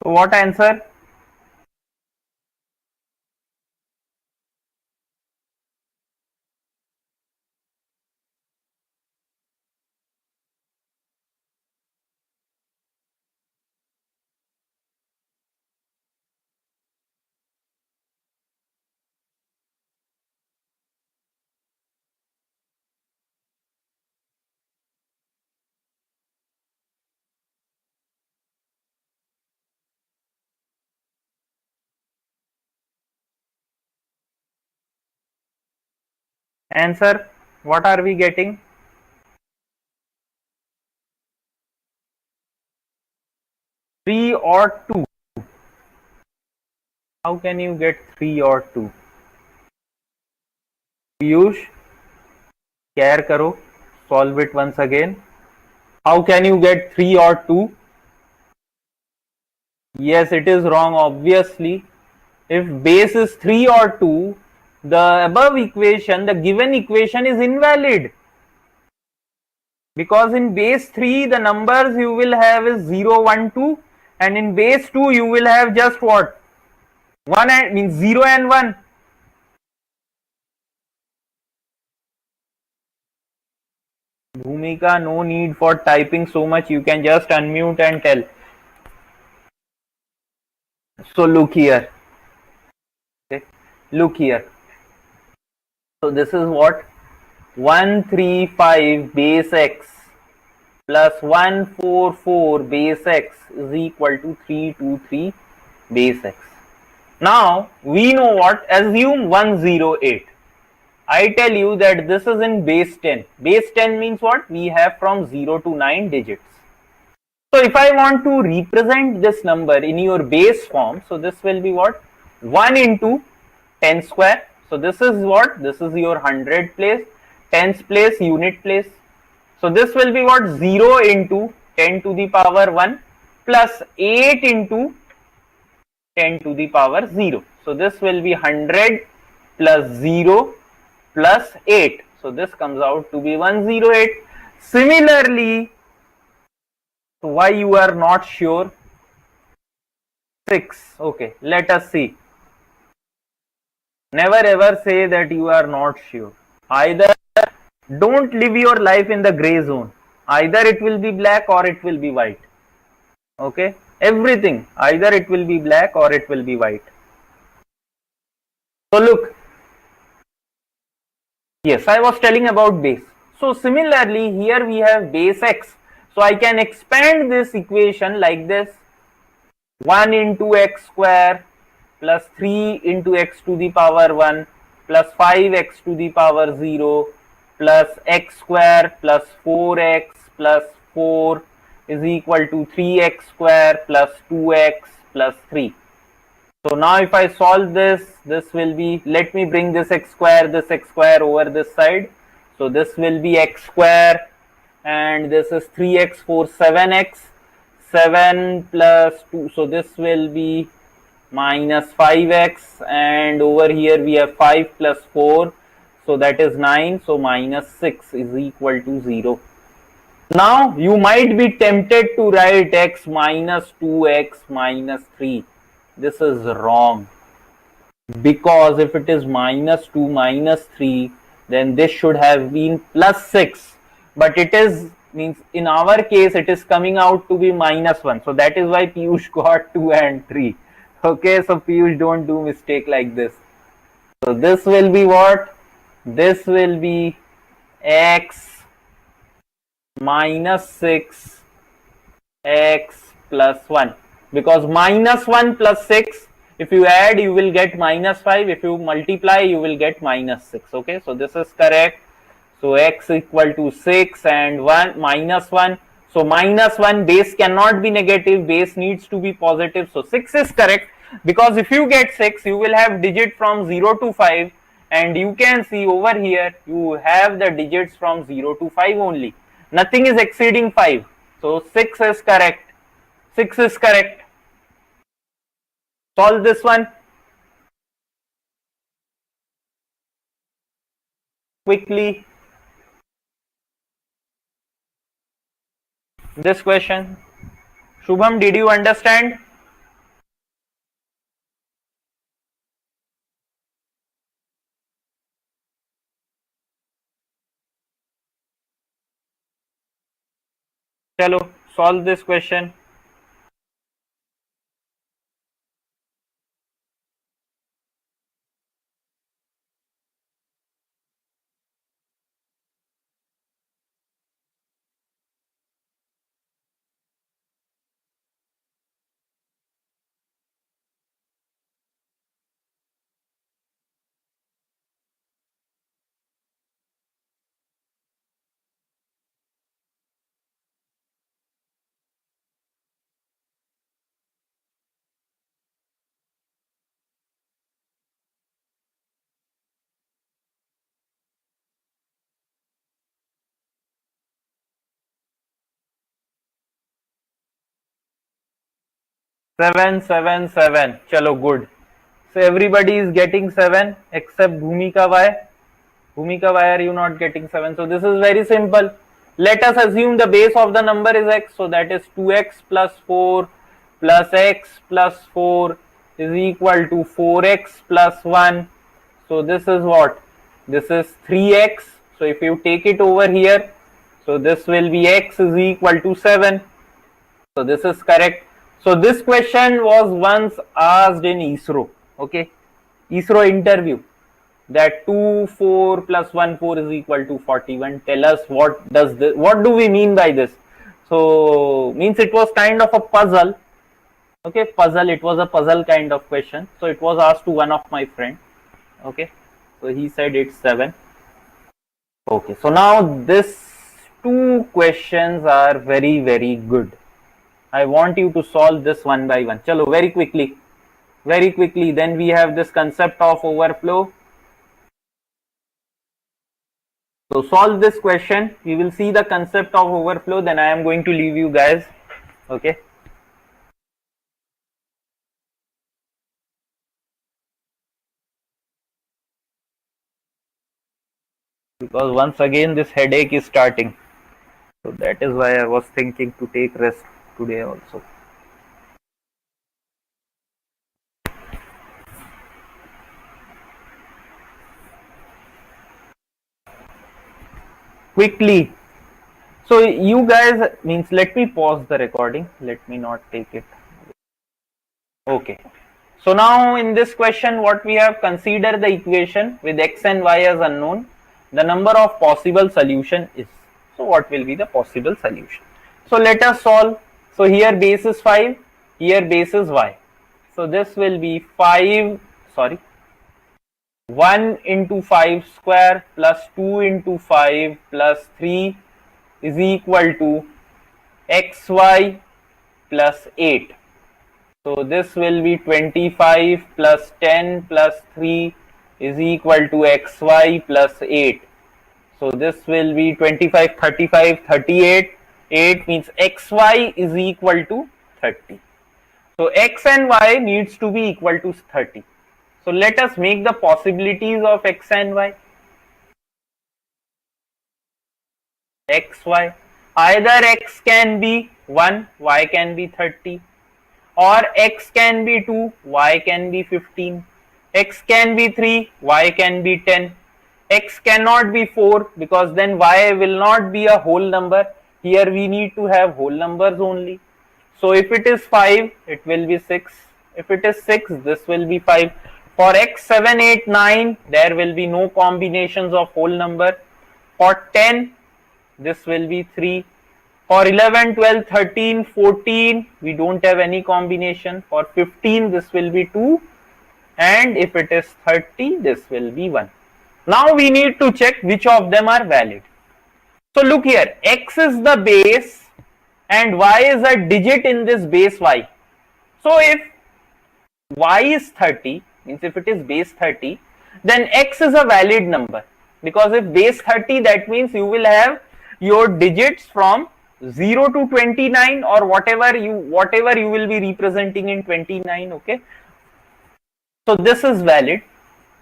So what answer? Answer. What are we getting? 3 or 2. How can you get 3 or 2? Piyush, care karo. Solve it once again. How can you get 3 or 2? Yes, it is wrong, obviously. If base is 3 or 2, the above equation, the given equation is invalid. Because in base 3, the numbers you will have is 0, 1, 2. And in base 2, you will have just what? 1 and means 0 and 1. Bhumika, no need for typing so much. You can just unmute and tell. So look here. Okay. Look here. So this is what? 135 base x plus 144 base x is equal to 323 base x. Now we know what? Assume 108. I tell you that this is in base 10. Base 10 means what? We have from 0 to 9 digits. So if I want to represent this number in your base form, so this will be what? 1 into 10 square. So this is what? This is your 100 place, tens place, unit place. So this will be what? 0 into 10 to the power 1 plus 8 into 10 to the power 0. So this will be 100 plus 0 plus 8. So this comes out to be 108. Similarly, why you are not sure? 6. Okay, let us see. Never ever say that you are not sure. Either don't live your life in the gray zone. Either it will be black or it will be white. Okay, everything. Either it will be black or it will be white. So look. Yes, I was telling about base. So similarly, here we have base x. So I can expand this equation like this. 1 into x square plus 3 into x to the power 1 plus 5x to the power 0 plus x square plus 4x plus 4 is equal to 3x square plus 2x plus 3. So now if I solve this, this will be, let me bring this x square over this side. So this will be x square and this is 3x 4 7x, 7 plus 2, so this will be minus 5x, and over here we have 5 plus 4, so that is 9, so minus 6 is equal to 0. Now you might be tempted to write x minus 2x minus 3. This is wrong, because if it is minus 2 minus 3, then this should have been plus 6, but it is, means in our case it is coming out to be minus 1, so that is why Piyush got 2 and 3. Okay, so Piyush, don't do mistake like this. So this will be what? This will be x minus 6 x plus 1, because minus 1 plus 6, if you add you will get minus 5, if you multiply you will get minus 6. Okay, so this is correct. So x equal to 6 and 1 minus 1, so minus 1, base cannot be negative, base needs to be positive, so 6 is correct, because if you get 6 you will have digit from 0 to 5, and you can see over here you have the digits from 0 to 5 only, nothing is exceeding 5. So 6 is correct. 6 is correct. Solve this one quickly. This question. Shubham, did you understand? Chalo, solve this question. Seven, seven, seven. Chalo, good. So everybody is getting 7 except Bhumika. Why? Bhumika, why are you not getting 7? So this is very simple. Let us assume the base of the number is x. So that is 2x plus 4 plus x plus 4 is equal to 4x plus 1. So this is what? This is 3x. So if you take it over here, so this will be x is equal to 7. So this is correct. So this question was once asked in ISRO. Okay, ISRO interview, that 2 4 plus 1 4 is equal to 41. Tell us what does this, what do we mean by this? So means it was kind of a puzzle. Okay, puzzle, it was a puzzle kind of question. So it was asked to one of my friend. Okay, so he said it's 7. Okay, so now this two questions are very, very good. I want you to solve this one by one. Chalo, very quickly. Very quickly. Then we have this concept of overflow. So solve this question. We will see the concept of overflow. Then I am going to leave you guys. Okay. Because once again this headache is starting. So that is why I was thinking to take rest today also. Quickly. So you guys, means let me pause the recording. Let me not take it. Okay. So now in this question, what we have, consider the equation with x and y as unknown. The number of possible solution is. So what will be the possible solution? So let us solve. So here base is 5. Here base is y. So this will be 1 into 5 square plus 2 into 5 plus 3 is equal to xy plus 8. So this will be 25 plus 10 plus 3 is equal to xy plus 8. So this will be 25, 35, 38. 8 means xy is equal to 30. So x and y needs to be equal to 30. So let us make the possibilities of x and y. X, y. Either x can be 1, y can be 30. Or x can be 2, y can be 15. X can be 3, y can be 10. X cannot be 4 because then y will not be a whole number. Here we need to have whole numbers only. So if it is 5, it will be 6. If it is 6, this will be 5. For x 7, 8, 9, there will be no combinations of whole number. For 10, this will be 3. For 11, 12, 13, 14, we don't have any combination. For 15, this will be 2. And if it is 30, this will be 1. Now we need to check which of them are valid. So look here, x is the base and y is a digit in this base y. So if y is 30, means if it is base 30, then x is a valid number, because if base 30, that means you will have your digits from 0 to 29 or whatever you will be representing in 29. Okay, so this is valid.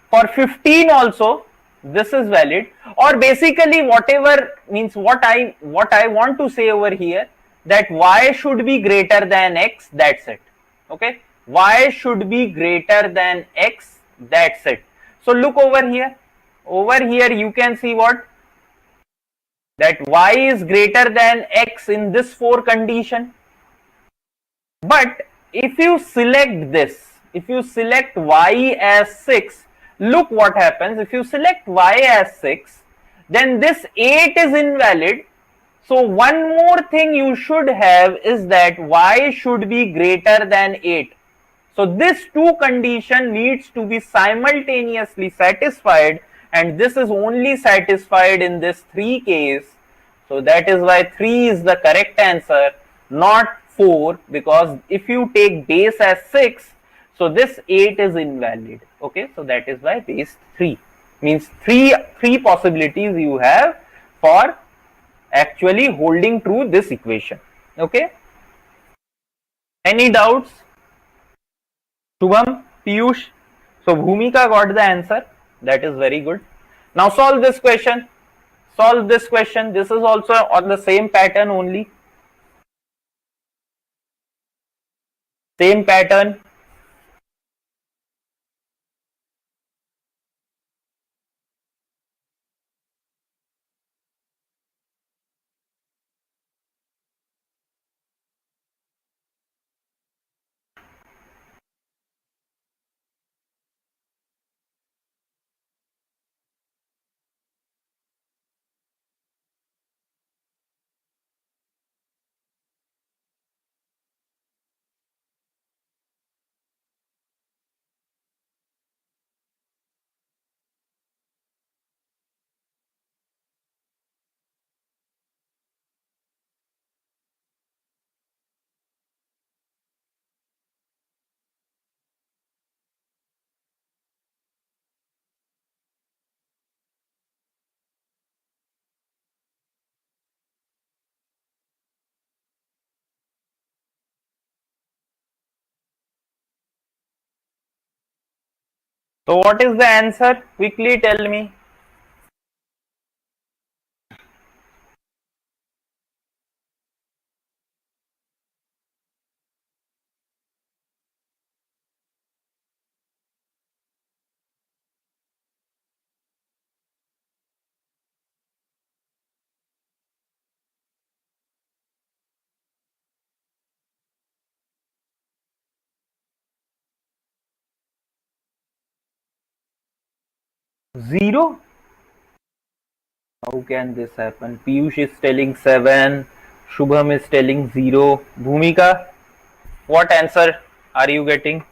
For 15 also this is valid, or basically whatever, means what I want to say over here, that y should be greater than x, that's it. Okay, y should be greater than x, that's it. So look over here, you can see what, that y is greater than x in this 4 condition. But if you select this, if you select y as 6, look what happens. If you select y as 6, then this 8 is invalid. So one more thing you should have is that y should be greater than 8. So this 2 condition needs to be simultaneously satisfied, and this is only satisfied in this 3 case. So that is why 3 is the correct answer, not 4, because if you take base as 6, so this 8 is invalid. Okay, so that is why base 3 means three possibilities you have for actually holding true this equation. Okay, any doubts? Shubham, Piyush? So Bhumika got the answer. That is very good. Now solve this question. Solve this question. This is also on the same pattern only. Same pattern. So what is the answer? Quickly tell me. Zero? How can this happen? Piyush is telling 7. Shubham is telling 0. Bhumika? What answer are you getting?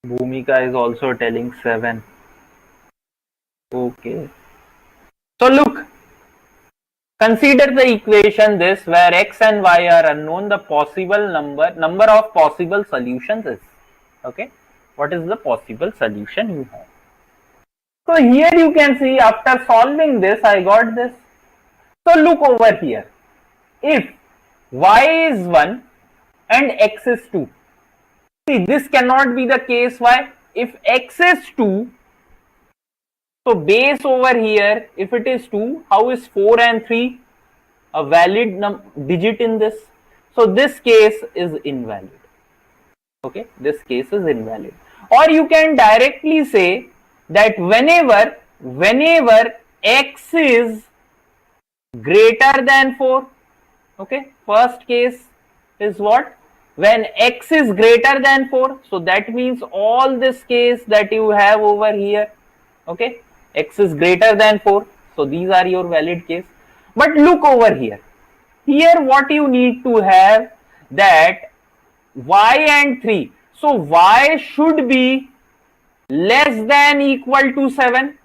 Bhumika is also telling 7. Okay. So look, consider the equation this where x and y are unknown, the possible number of possible solutions is. Okay. What is the possible solution you have? So here you can see after solving this, I got this. So look over here. If y is 1 and x is 2. See, this cannot be the case. Why? If x is 2, so base over here, if it is 2, how is 4 and 3 a valid digit in this? So this case is invalid. Okay, this case is invalid. Or you can directly say that whenever x is greater than 4, okay, first case is what? When x is greater than 4, so that means all this case that you have over here, okay, x is greater than 4, so these are your valid case. But look over here, what you need to have that y and 3, so y should be less than equal to 7.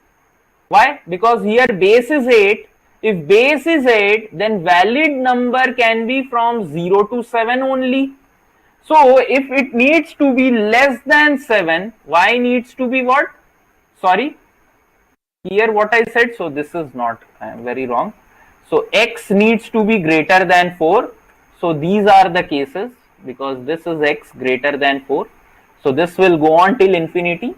Why? Because here base is 8. If base is 8, then valid number can be from 0 to 7 only. So if it needs to be less than 7, y needs to be what? Sorry, here what I said, so this is not, I am very wrong. So x needs to be greater than 4. So these are the cases, because this is x greater than 4. So this will go on till infinity.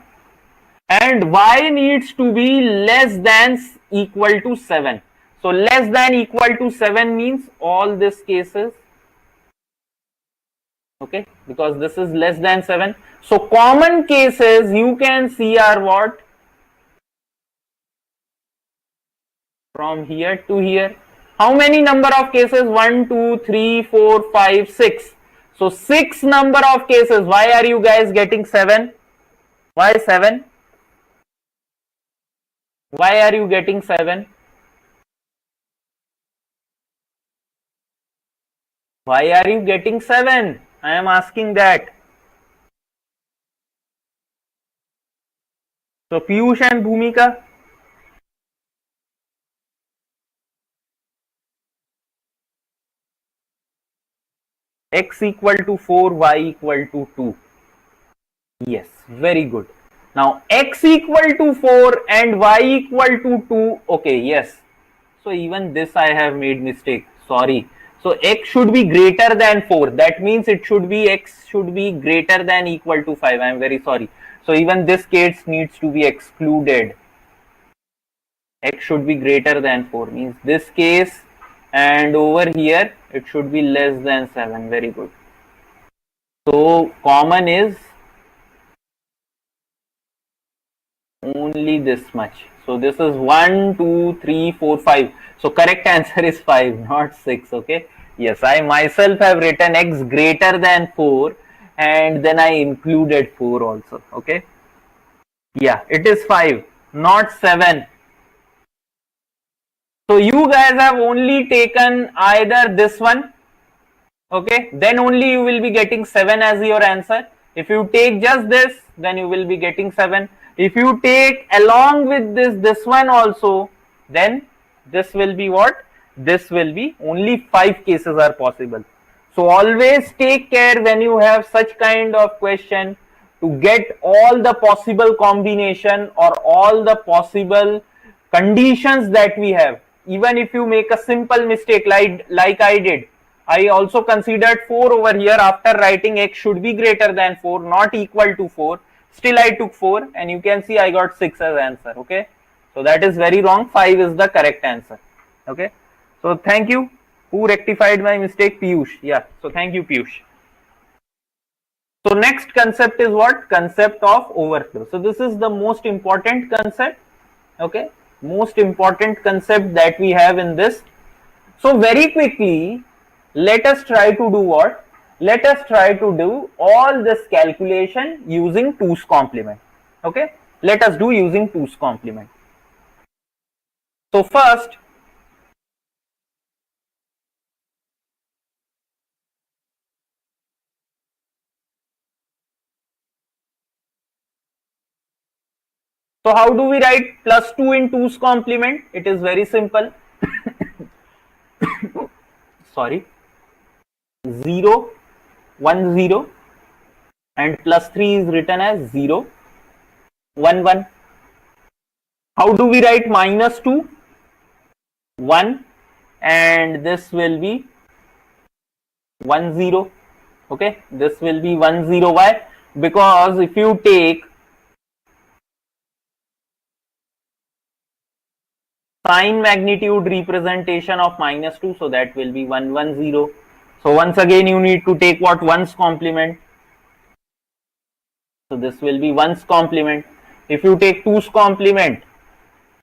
And y needs to be less than equal to 7. So less than equal to 7 means all these cases, okay, because this is less than 7. So common cases you can see are what? From here to here. How many number of cases? 1, 2, 3, 4, 5, 6. So 6 number of cases. Why are you guys getting 7? Why 7? Why are you getting 7? Why are you getting 7? I am asking that. So Piyush and Bhumika. X equal to 4, y equal to 2. Yes, very good. Now x equal to 4 and y equal to 2. Okay, yes. So even this I have made mistake. Sorry. So x should be greater than 4. That means it should be x should be greater than equal to 5. I am very sorry. So even this case needs to be excluded. X should be greater than 4 means this case, and over here it should be less than 7. Very good. So common is only this much. So this is 1, 2, 3, 4, 5. So correct answer is 5, not 6. Okay. Yes, I myself have written x greater than 4 and then I included 4 also. Okay. Yeah, it is 5, not 7. So you guys have only taken either this one, okay, then only you will be getting 7 as your answer. If you take just this, then you will be getting 7. If you take along with this one also, then this will be what? This will be only 5 cases are possible. So always take care when you have such kind of question to get all the possible combination or all the possible conditions that we have. Even if you make a simple mistake like I did, I also considered 4 over here after writing x should be greater than 4, not equal to 4. Still I took 4 and you can see I got 6 as answer. Okay. So that is very wrong. 5 is the correct answer. Okay. So thank you. Who rectified my mistake? Piyush. Yeah. So thank you, Piyush. So next concept is what? Concept of overflow. So this is the most important concept. Okay, most important concept that we have in this. So very quickly, let us try to do what? Let us try to do all this calculation using 2's complement. Okay, let us do using 2's complement. So first, so how do we write plus 2 in 2's complement? It is very simple. Sorry, 0, 1, 0, and plus 3 is written as 0, 1, 1. How do we write minus 2? 1, and this will be 1, 0. Okay, this will be 1, 0. Why? Because if you take sign magnitude representation of minus 2, so that will be 1, 1, 0. So once again you need to take what? 1's complement. So this will be 1's complement. If you take 2's complement,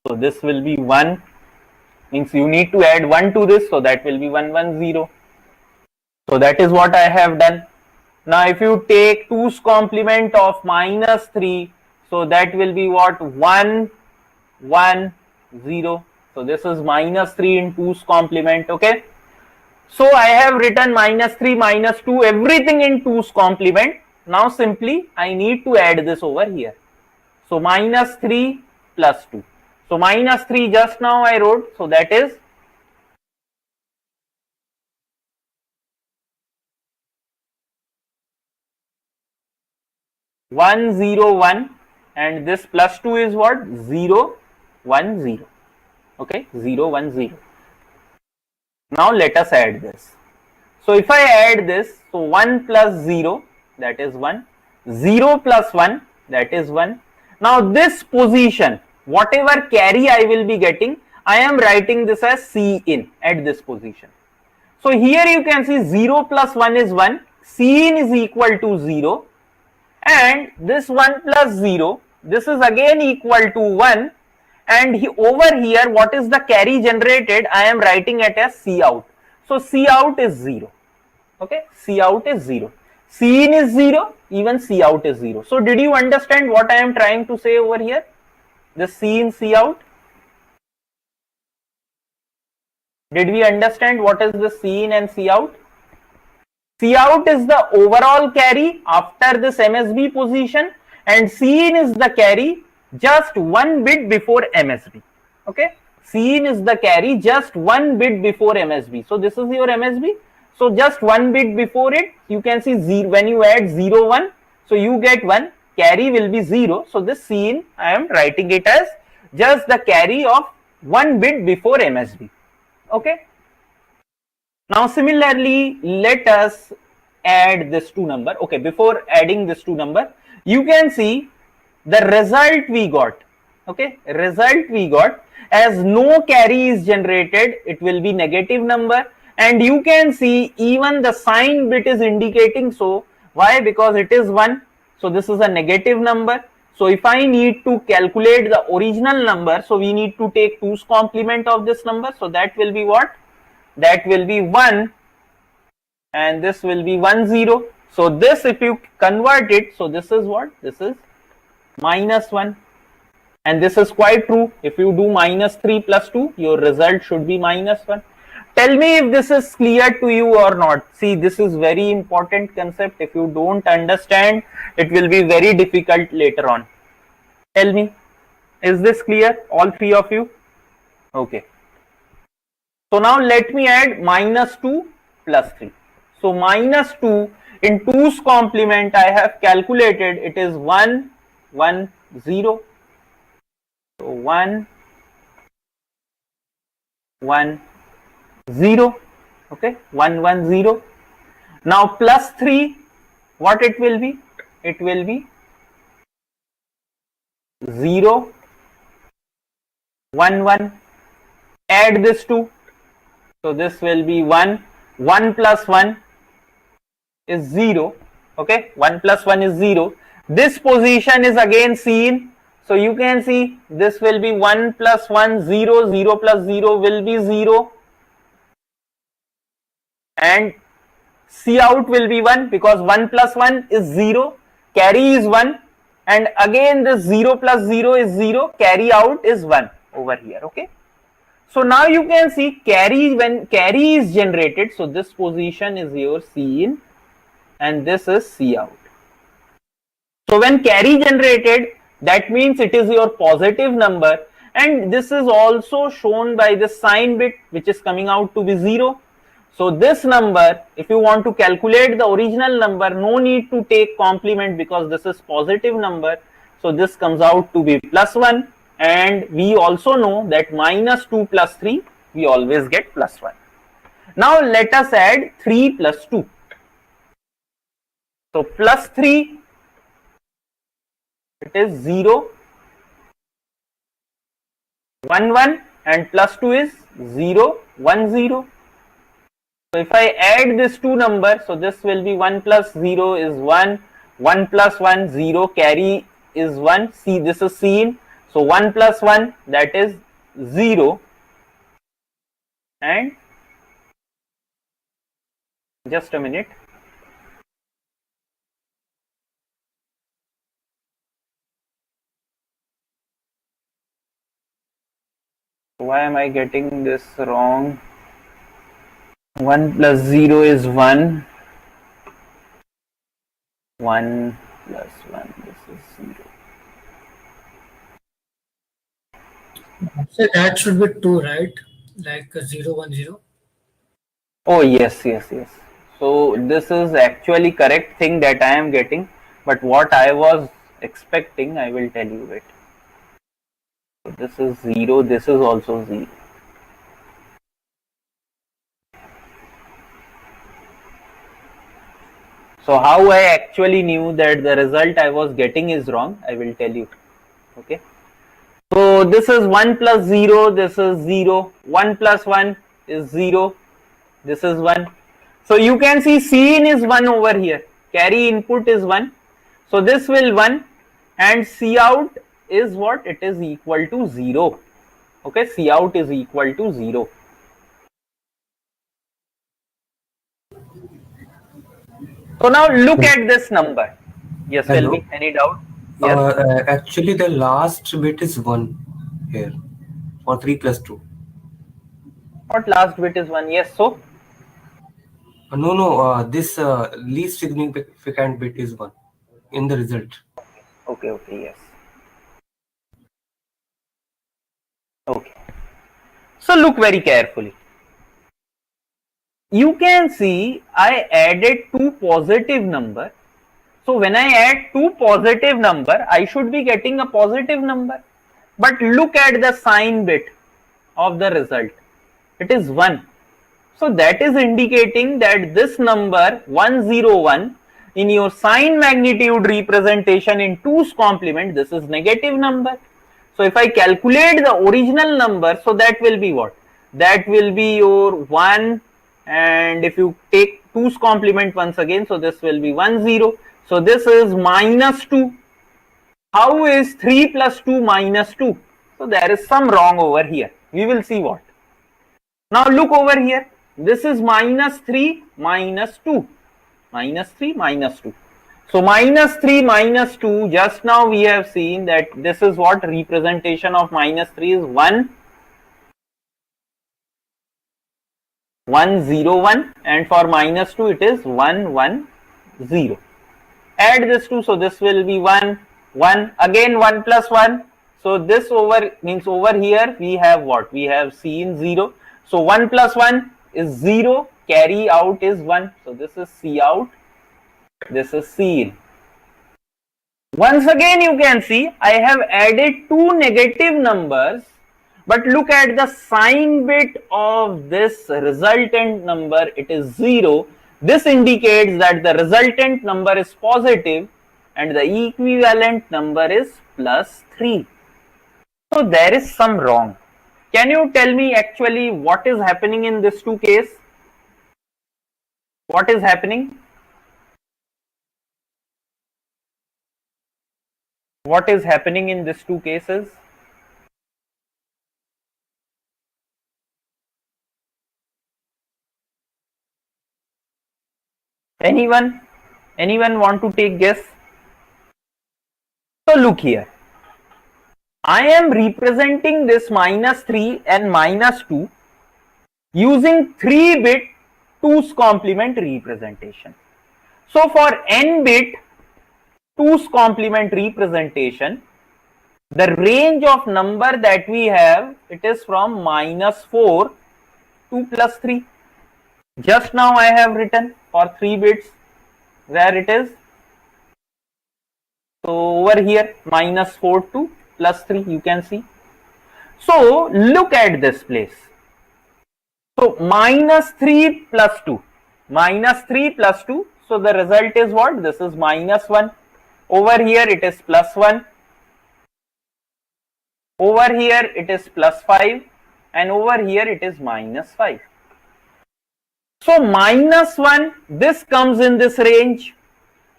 so this will be 1, means you need to add 1 to this, so that will be 1, 1, 0. So that is what I have done. Now if you take 2's complement of minus 3, so that will be what? 1, 1, 0. So this is minus 3 in 2's complement. Okay. So I have written minus 3, minus 2, everything in 2's complement. Now simply I need to add this over here. So minus 3 plus 2. So minus 3 just now I wrote. So that is 1, 0, 1, and this plus 2 is what? 0, 1, 0. Okay, 0, 1, 0. Now let us add this. So if I add this, so 1 plus 0, that is 1, 0 plus 1, that is 1. Now this position, whatever carry I will be getting, I am writing this as C in at this position. So here you can see 0 plus 1 is 1, C in is equal to 0, and this 1 plus 0, this is again equal to 1, and over here what is the carry generated, I am writing it as C out. So C out is 0. Okay, C out is 0. C in is 0, even C out is 0. So did you understand what I am trying to say over here? The C in, C out. Did we understand what is the C in and C out? C out is the overall carry after this MSB position, and C in is the carry just one bit before MSB. Okay, C in is the carry just one bit before MSB. So this is your MSB. So just one bit before it, you can see 0, when you add 0, 1, so you get 1, carry will be 0. So this C in, I am writing it as just the carry of one bit before MSB. Okay. Now similarly, let us add this two number. Okay, before adding this two number, you can see the result we got. Okay, result we got, as no carry is generated, it will be negative number, and you can see even the sign bit is indicating so. Why? Because it is 1, so this is a negative number. So if I need to calculate the original number, so we need to take 2's complement of this number, so that will be what? That will be 1, and this will be 1, 0. So this, if you convert it, so this is what? This is minus 1, and this is quite true. If you do minus 3 plus 2, your result should be minus 1. Tell me if this is clear to you or not. See, this is very important concept. If you don't understand, it will be very difficult later on. Tell me, is this clear, all three of you? Okay. So now let me add minus 2 plus 3. So minus 2 in 2's complement I have calculated, it is 1, 1, 0. So 1, 1, 0. Okay, 1, 1, 0. Now plus 3, what it will be? It will be 0, 1, 1. Add this 2. So this will be 1. 1 plus 1 is 0. Okay, 1 plus 1 is 0. This position is again seen. So you can see this will be 1 plus 1, 0, 0 plus 0 will be 0, and C out will be 1 because 1 plus 1 is 0, carry is 1, and again this 0 plus 0 is 0, carry out is 1 over here. Okay. So now you can see carry, when carry is generated, so this position is your C in and this is C out. So when carry generated, that means it is your positive number, and this is also shown by the sign bit which is coming out to be 0. So this number, if you want to calculate the original number, no need to take complement because this is positive number. So this comes out to be plus 1, and we also know that minus 2 plus 3, we always get plus 1. Now let us add 3 plus 2. So plus 3, it is 0, 1 1, and plus 2 is 0 1 0. So if I add these two numbers, so this will be 1 plus 0 is 1, 1 plus 1 0, carry is 1, see this is seen. So 1 plus 1, that is 0, and just a minute. Why am I getting this wrong? 1 plus 0 is 1, 1 plus 1, this is 0. So that should be 2, right? Like 0 1 0. Oh yes, yes, yes. So this is actually correct thing that I am getting, but what I was expecting, I will tell you it. So this is 0, this is also 0. So how I actually knew that the result I was getting is wrong, I will tell you. Okay. So this is 1 plus 0, this is 0, 1 plus 1 is 0, this is 1. So you can see C in is 1 over here, carry input is 1. So this will 1, and C out is what? It is equal to 0. Okay, C out is equal to 0. So now look at this number. Yes, tell Hello. me, any doubt? Yes. Actually, the last bit is 1 here for 3 plus 2. What last bit is 1? Yes, so? No, this least significant bit is 1 in the result. Okay, okay, yes. Okay. So look very carefully. You can see I added two positive number. So when I add two positive number, I should be getting a positive number. But look at the sign bit of the result. It is 1. So that is indicating that this number 101 in your sign magnitude representation in 2's complement, this is negative number. So if I calculate the original number, so that will be what? That will be your 1, and if you take 2's complement once again, so this will be 10. So this is minus 2. How is 3 plus 2 minus 2? So there is some wrong over here. We will see what. Now look over here. This is minus 3 minus 2. Minus 3 minus 2. So minus 3 minus 2, just now we have seen that this is what representation of minus 3 is 1, 1 0 1, and for minus 2 it is 1 1 0. Add this 2, so this will be 1 1, again 1 plus 1. So this over means over here we have what? We have seen 0. So 1 plus 1 is 0, carry out is 1. So this is C out, this is C in. Once again you can see I have added two negative numbers, but look at the sign bit of this resultant number, it is 0. This indicates that the resultant number is positive and the equivalent number is plus 3. So there is some wrong. Can you tell me actually what is happening in this two case? What is happening? What is happening in these two cases? Anyone want to take guess? So look here, I am representing this -3 and -2 using 3-bit 2's complement representation. So for n-bit 2's complement representation, the range of number that we have, it is from -4 to +3. Just now I have written for 3 bits where it is. So over here -4 to +3 you can see. So look at this place. So -3 plus 2. -3 plus 2. So the result is what? This is -1. Over here it is +1. Over here it is +5. And over here it is -5. So -1, this comes in this range.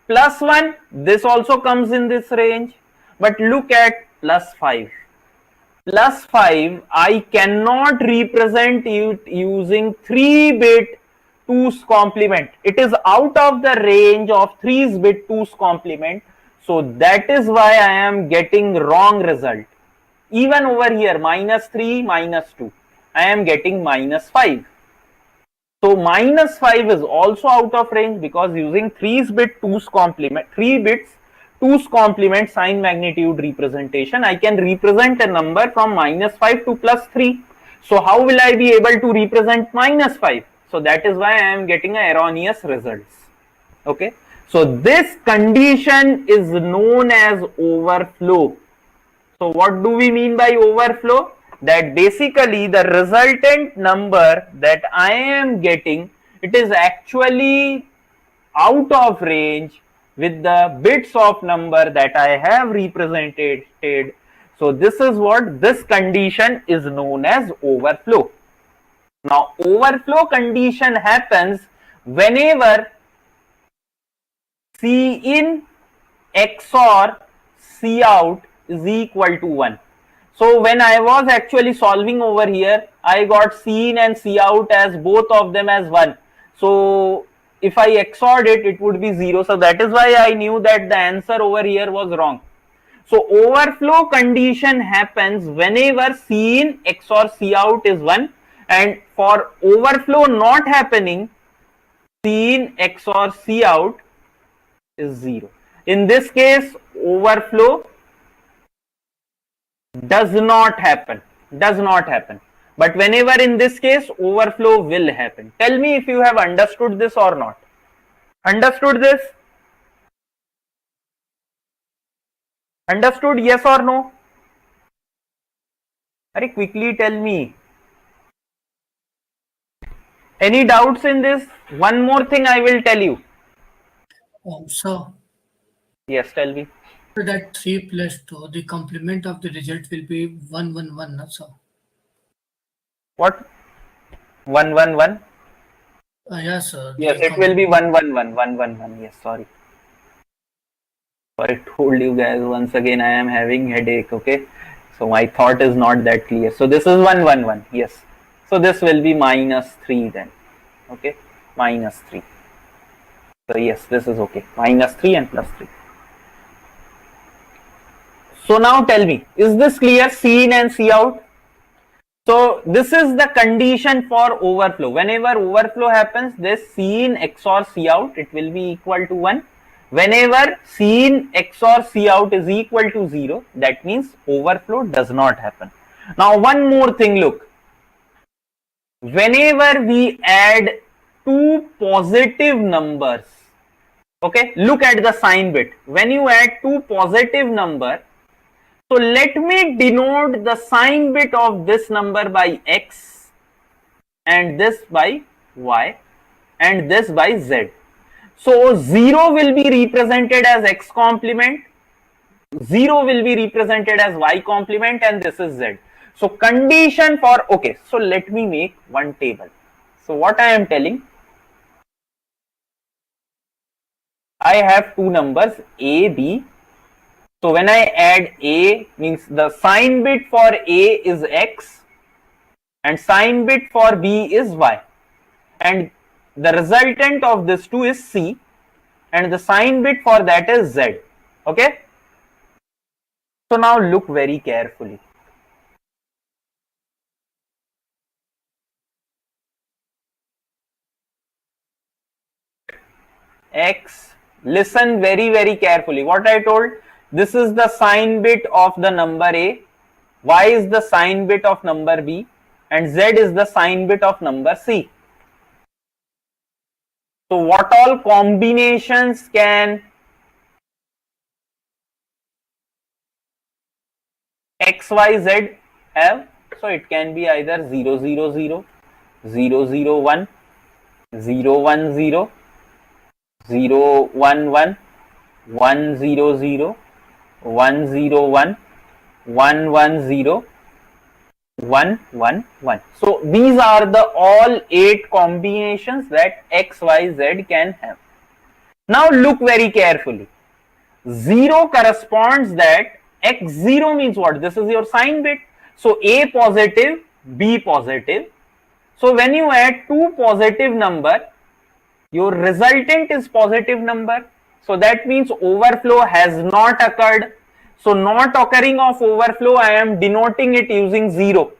+1, this also comes in this range. But look at +5. +5, I cannot represent it using 3-bit 2's complement. It is out of the range of 3-bit 2's complement. So that is why I am getting wrong result. Even over here, -3, -2, I am getting -5. So -5 is also out of range because using 3-bit 2's complement, 3 bits 2's complement sign magnitude representation, I can represent a number from -5 to +3. So how will I be able to represent -5? So that is why I am getting erroneous results. Okay. So this condition is known as overflow. So what do we mean by overflow? That basically the resultant number that I am getting, it is actually out of range with the bits of number that I have represented. So this is what this condition is known as overflow. Now overflow condition happens whenever C in XOR C out is equal to 1. So when I was actually solving over here, I got C in and C out as both of them as 1. So if I XORed it, it would be 0. So that is why I knew that the answer over here was wrong. So overflow condition happens whenever C in XOR C out is 1, and for overflow not happening, C in XOR C out is 0. In this case, overflow does not happen. But whenever in this case, overflow will happen. Tell me if you have understood this or not. Understood this? Understood, yes or no? Very quickly tell me. Any doubts in this? One more thing I will tell you. So Yes, tell me. that 3 plus 2, the complement of the result will be 1, 1, 1. No? So What? 1, 1, 1? yes, sir. Yes, it will be 1, 1, 1, 1, 1, 1. Yes, sorry. I told you guys once again I am having headache, okay? So my thought is not that clear. So this is 1, 1, 1. Yes. So this will be -3 then. Okay? -3. So yes, this is okay. -3 and +3. So now tell me, is this clear? C in and C out? So this is the condition for overflow. Whenever overflow happens, this C in XOR C out, it will be equal to 1. Whenever C in XOR C out is equal to 0, that means overflow does not happen. Now one more thing, look. Whenever we add two positive numbers, okay, look at the sign bit. When you add two positive numbers, so let me denote the sign bit of this number by X and this by Y and this by Z. So 0 will be represented as X complement, 0 will be represented as Y complement, and this is Z. So condition for, okay, so let me make one table. So what I am telling, I have two numbers A, B, So when I add A, means the sign bit for A is X and sign bit for B is Y, and the resultant of this two is C, and the sign bit for that is Z. Okay. So now look very carefully. X, listen very carefully. What I told, this is the sign bit of the number A, Y is the sign bit of number B, and Z is the sign bit of number C. So what all combinations can X, Y, Z have? So it can be either 0, 0, 0, 0, 0, 1, 0, 1, 0, 0, 1, 1, 1, 0, 0, 1, 0, 1, 1, 1, 0, 1, 1, 1. So these are the all 8 combinations that X, Y, Z can have. Now look very carefully. 0 corresponds that X0 means what? This is your sign bit. So A positive, B positive. So when you add two positive number, your resultant is positive number. So that means overflow has not occurred. So not occurring of overflow, I am denoting it using 0.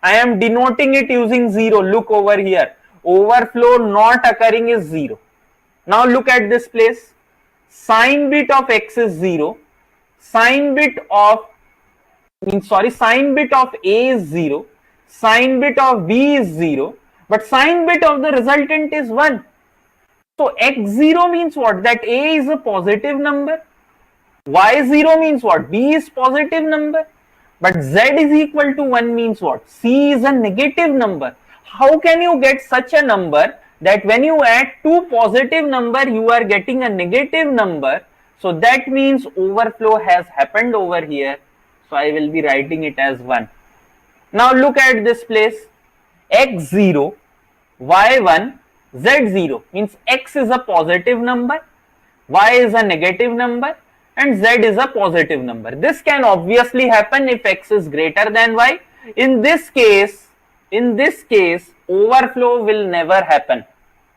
I am denoting it using 0. Look over here. Overflow not occurring is 0. Now look at this place. Sign bit of X is 0. Sign bit of sign bit of A is 0. Sign bit of B is 0. But sign bit of the resultant is 1. So X0 means what? That A is a positive number. Y0 means what? B is positive number. But Z is equal to 1 means what? C is a negative number. How can you get such a number that when you add two positive number, you are getting a negative number? So that means overflow has happened over here. So I will be writing it as 1. Now look at this place. X0, Y1, Z0 means X is a positive number, Y is a negative number, and Z is a positive number. This can obviously happen if X is greater than Y. In this case, overflow will never happen.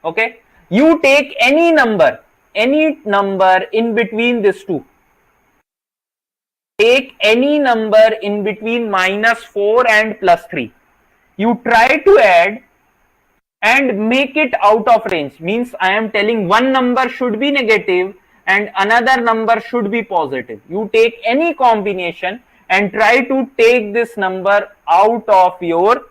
Okay. You take any number in between these two. Take any number in between -4 and +3. You try to add and make it out of range. Means I am telling one number should be negative and another number should be positive. You take any combination and try to take this number out of your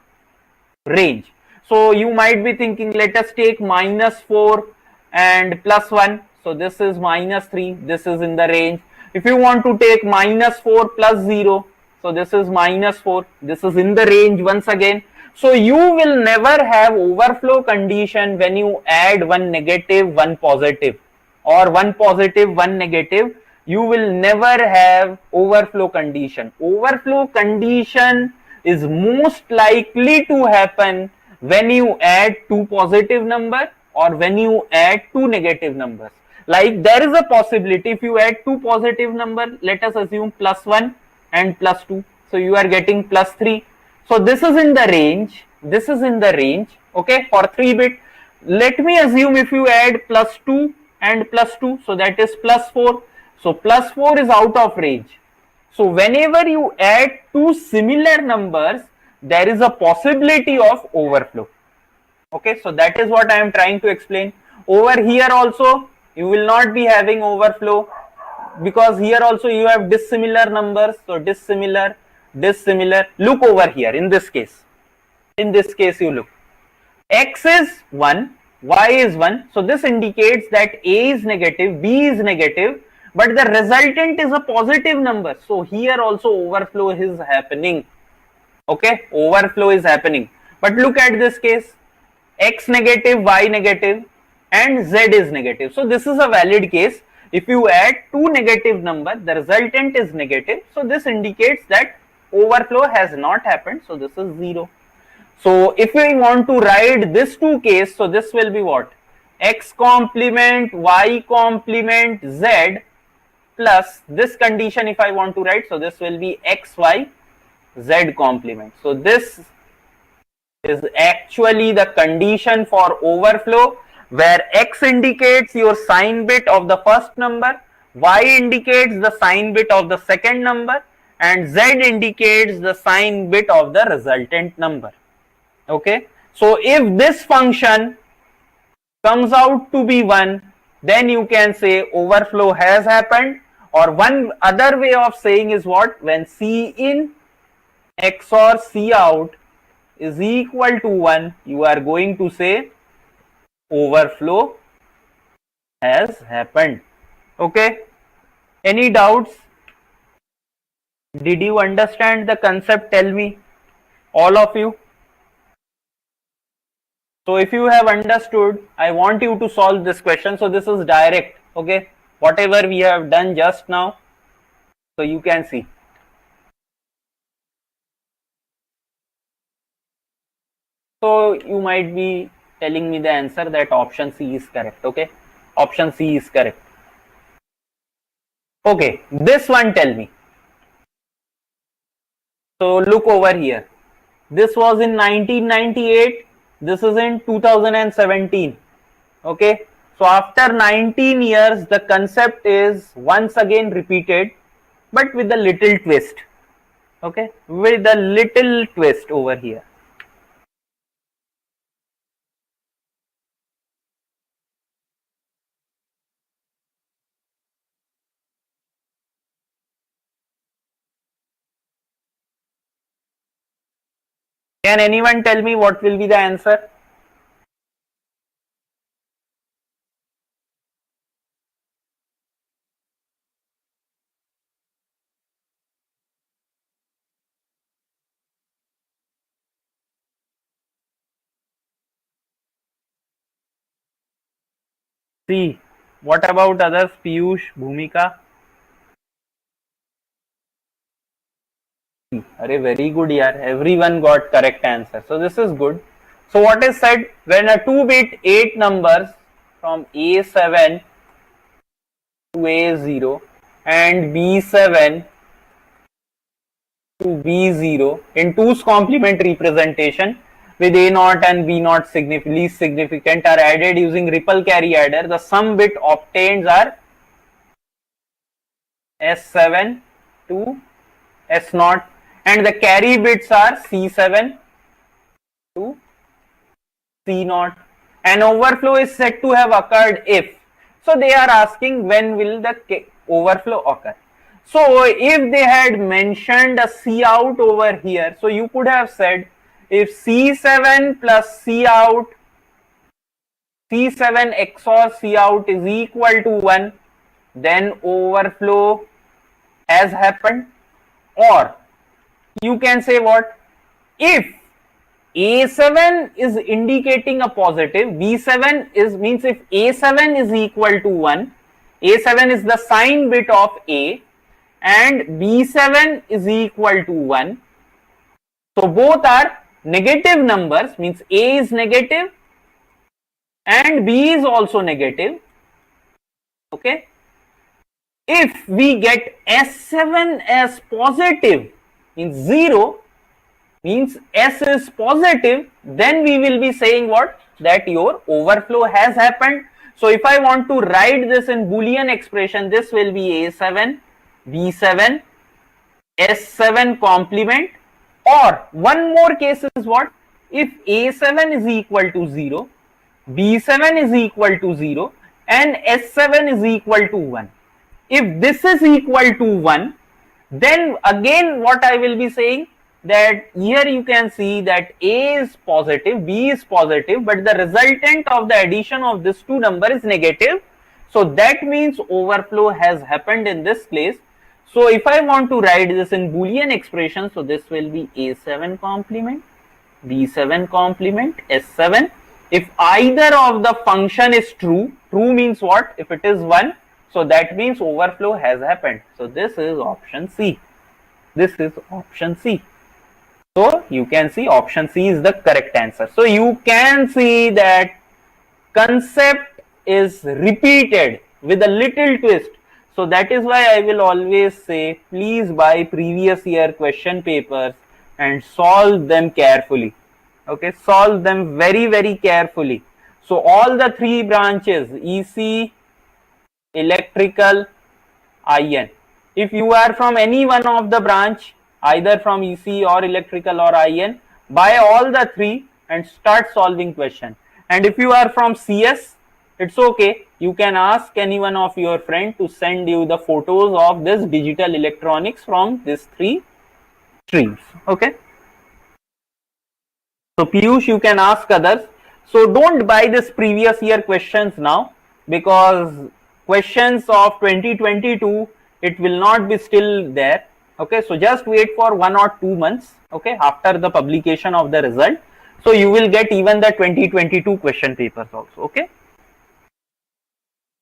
range. So you might be thinking, let us take -4 and +1. So this is -3. This is in the range. If you want to take -4 + 0, so this is -4. This is in the range once again. So you will never have overflow condition when you add one negative, one positive, or one positive, one negative. You will never have overflow condition. Overflow condition is most likely to happen when you add two positive number or when you add two negative numbers. Like there is a possibility if you add two positive number, let us assume +1 and +2. So you are getting +3. So this is in the range. This is in the range. Okay, for 3-bit. Let me assume if you add +2 and +2, so that is +4. So +4 is out of range. So whenever you add two similar numbers, there is a possibility of overflow. Okay, so that is what I am trying to explain. Over here also, you will not be having overflow because here also you have dissimilar numbers. So dissimilar. Look over here in this case. In this case, you look. X is 1, Y is 1. So this indicates that A is negative, B is negative, but the resultant is a positive number. So here also overflow is happening. Okay, overflow is happening. But look at this case. X negative, Y negative, and Z is negative. So this is a valid case. If you add two negative number, the resultant is negative. So this indicates that overflow has not happened. So this is 0. So if we want to write this two case, so this will be what? X complement, Y complement, Z plus this condition if I want to write, so this will be x, y, z complement. So this is actually the condition for overflow, where x indicates your sign bit of the first number, y indicates the sign bit of the second number, and z indicates the sign bit of the resultant number. Okay, so if this function comes out to be 1, then you can say overflow has happened. Or one other way of saying is what? When C in XOR C out is equal to 1, you are going to say overflow has happened. Okay, any doubts? Did you understand the concept? Tell me, all of you. So if you have understood, I want you to solve this question. So this is direct, okay, whatever we have done just now, so you can see. So you might be telling me the answer that option C is correct. Okay, option C is correct. Okay, this one tell me. So look over here. This was in 1998. This is in 2017. Okay, so after 19 years, the concept is once again repeated, but with a little twist. Okay, with a little twist over here. Can anyone tell me what will be the answer? C. What about others? Piyush, Bhumika? Arey, very good, yaar. Everyone got correct answer. So this is good. So what is said, when a 2-bit 8 numbers from A7 to A0 and B7 to B0 in 2's complement representation with A0 and B0 least significant are added using ripple carry adder, the sum bit obtained are S7 to S0 and the carry bits are C7 to C0, and overflow is said to have occurred if. So they are asking when will the overflow occur. So if they had mentioned a C out over here, so you could have said if C7 plus C out, C7 XOR C out is equal to 1, then overflow has happened. Or you can say what? If A7 is indicating a positive, B7 is means if A7 is equal to 1, A7 is the sign bit of A and B7 is equal to 1. So both are negative numbers, means A is negative and B is also negative. Okay. If we get S7 as positive, means 0, means S is positive, then we will be saying what? That your overflow has happened. So if I want to write this in Boolean expression, this will be A7, B7, S7 complement. Or one more case is what? If A7 is equal to 0, B7 is equal to 0 and S7 is equal to 1. If this is equal to 1, then again what I will be saying, that here you can see that A is positive, B is positive, but the resultant of the addition of this two number is negative. So that means overflow has happened in this place. So if I want to write this in Boolean expression, so this will be A7 complement, B7 complement, S7. If either of the function is true, true means what? If it is 1, so that means overflow has happened. So this is option C. This is option C. So you can see option C is the correct answer. So you can see that concept is repeated with a little twist. So that is why I will always say, please buy previous year question papers and solve them carefully. Okay, solve them very carefully. So all the three branches, EC, electrical, IN. If you are from any one of the branch, either from EC or electrical or IN, buy all the three and start solving question. And if you are from CS, it's okay. You can ask any one of your friend to send you the photos of this digital electronics from these three streams. Okay. So Piyush, you can ask others. So don't buy this previous year questions now, because questions of 2022, it will not be still there. Okay, so just wait for 1 or 2 months. Okay, after the publication of the result, so you will get even the 2022 question papers also. Okay,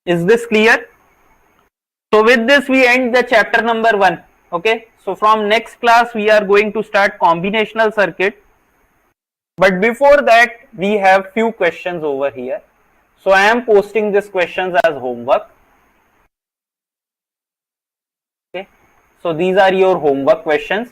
is this clear? So with this we end the chapter number 1. Okay, so from next class we are going to start combinational circuit. But before that, we have few questions over here. So I am posting these questions as homework. Okay. So these are your homework questions.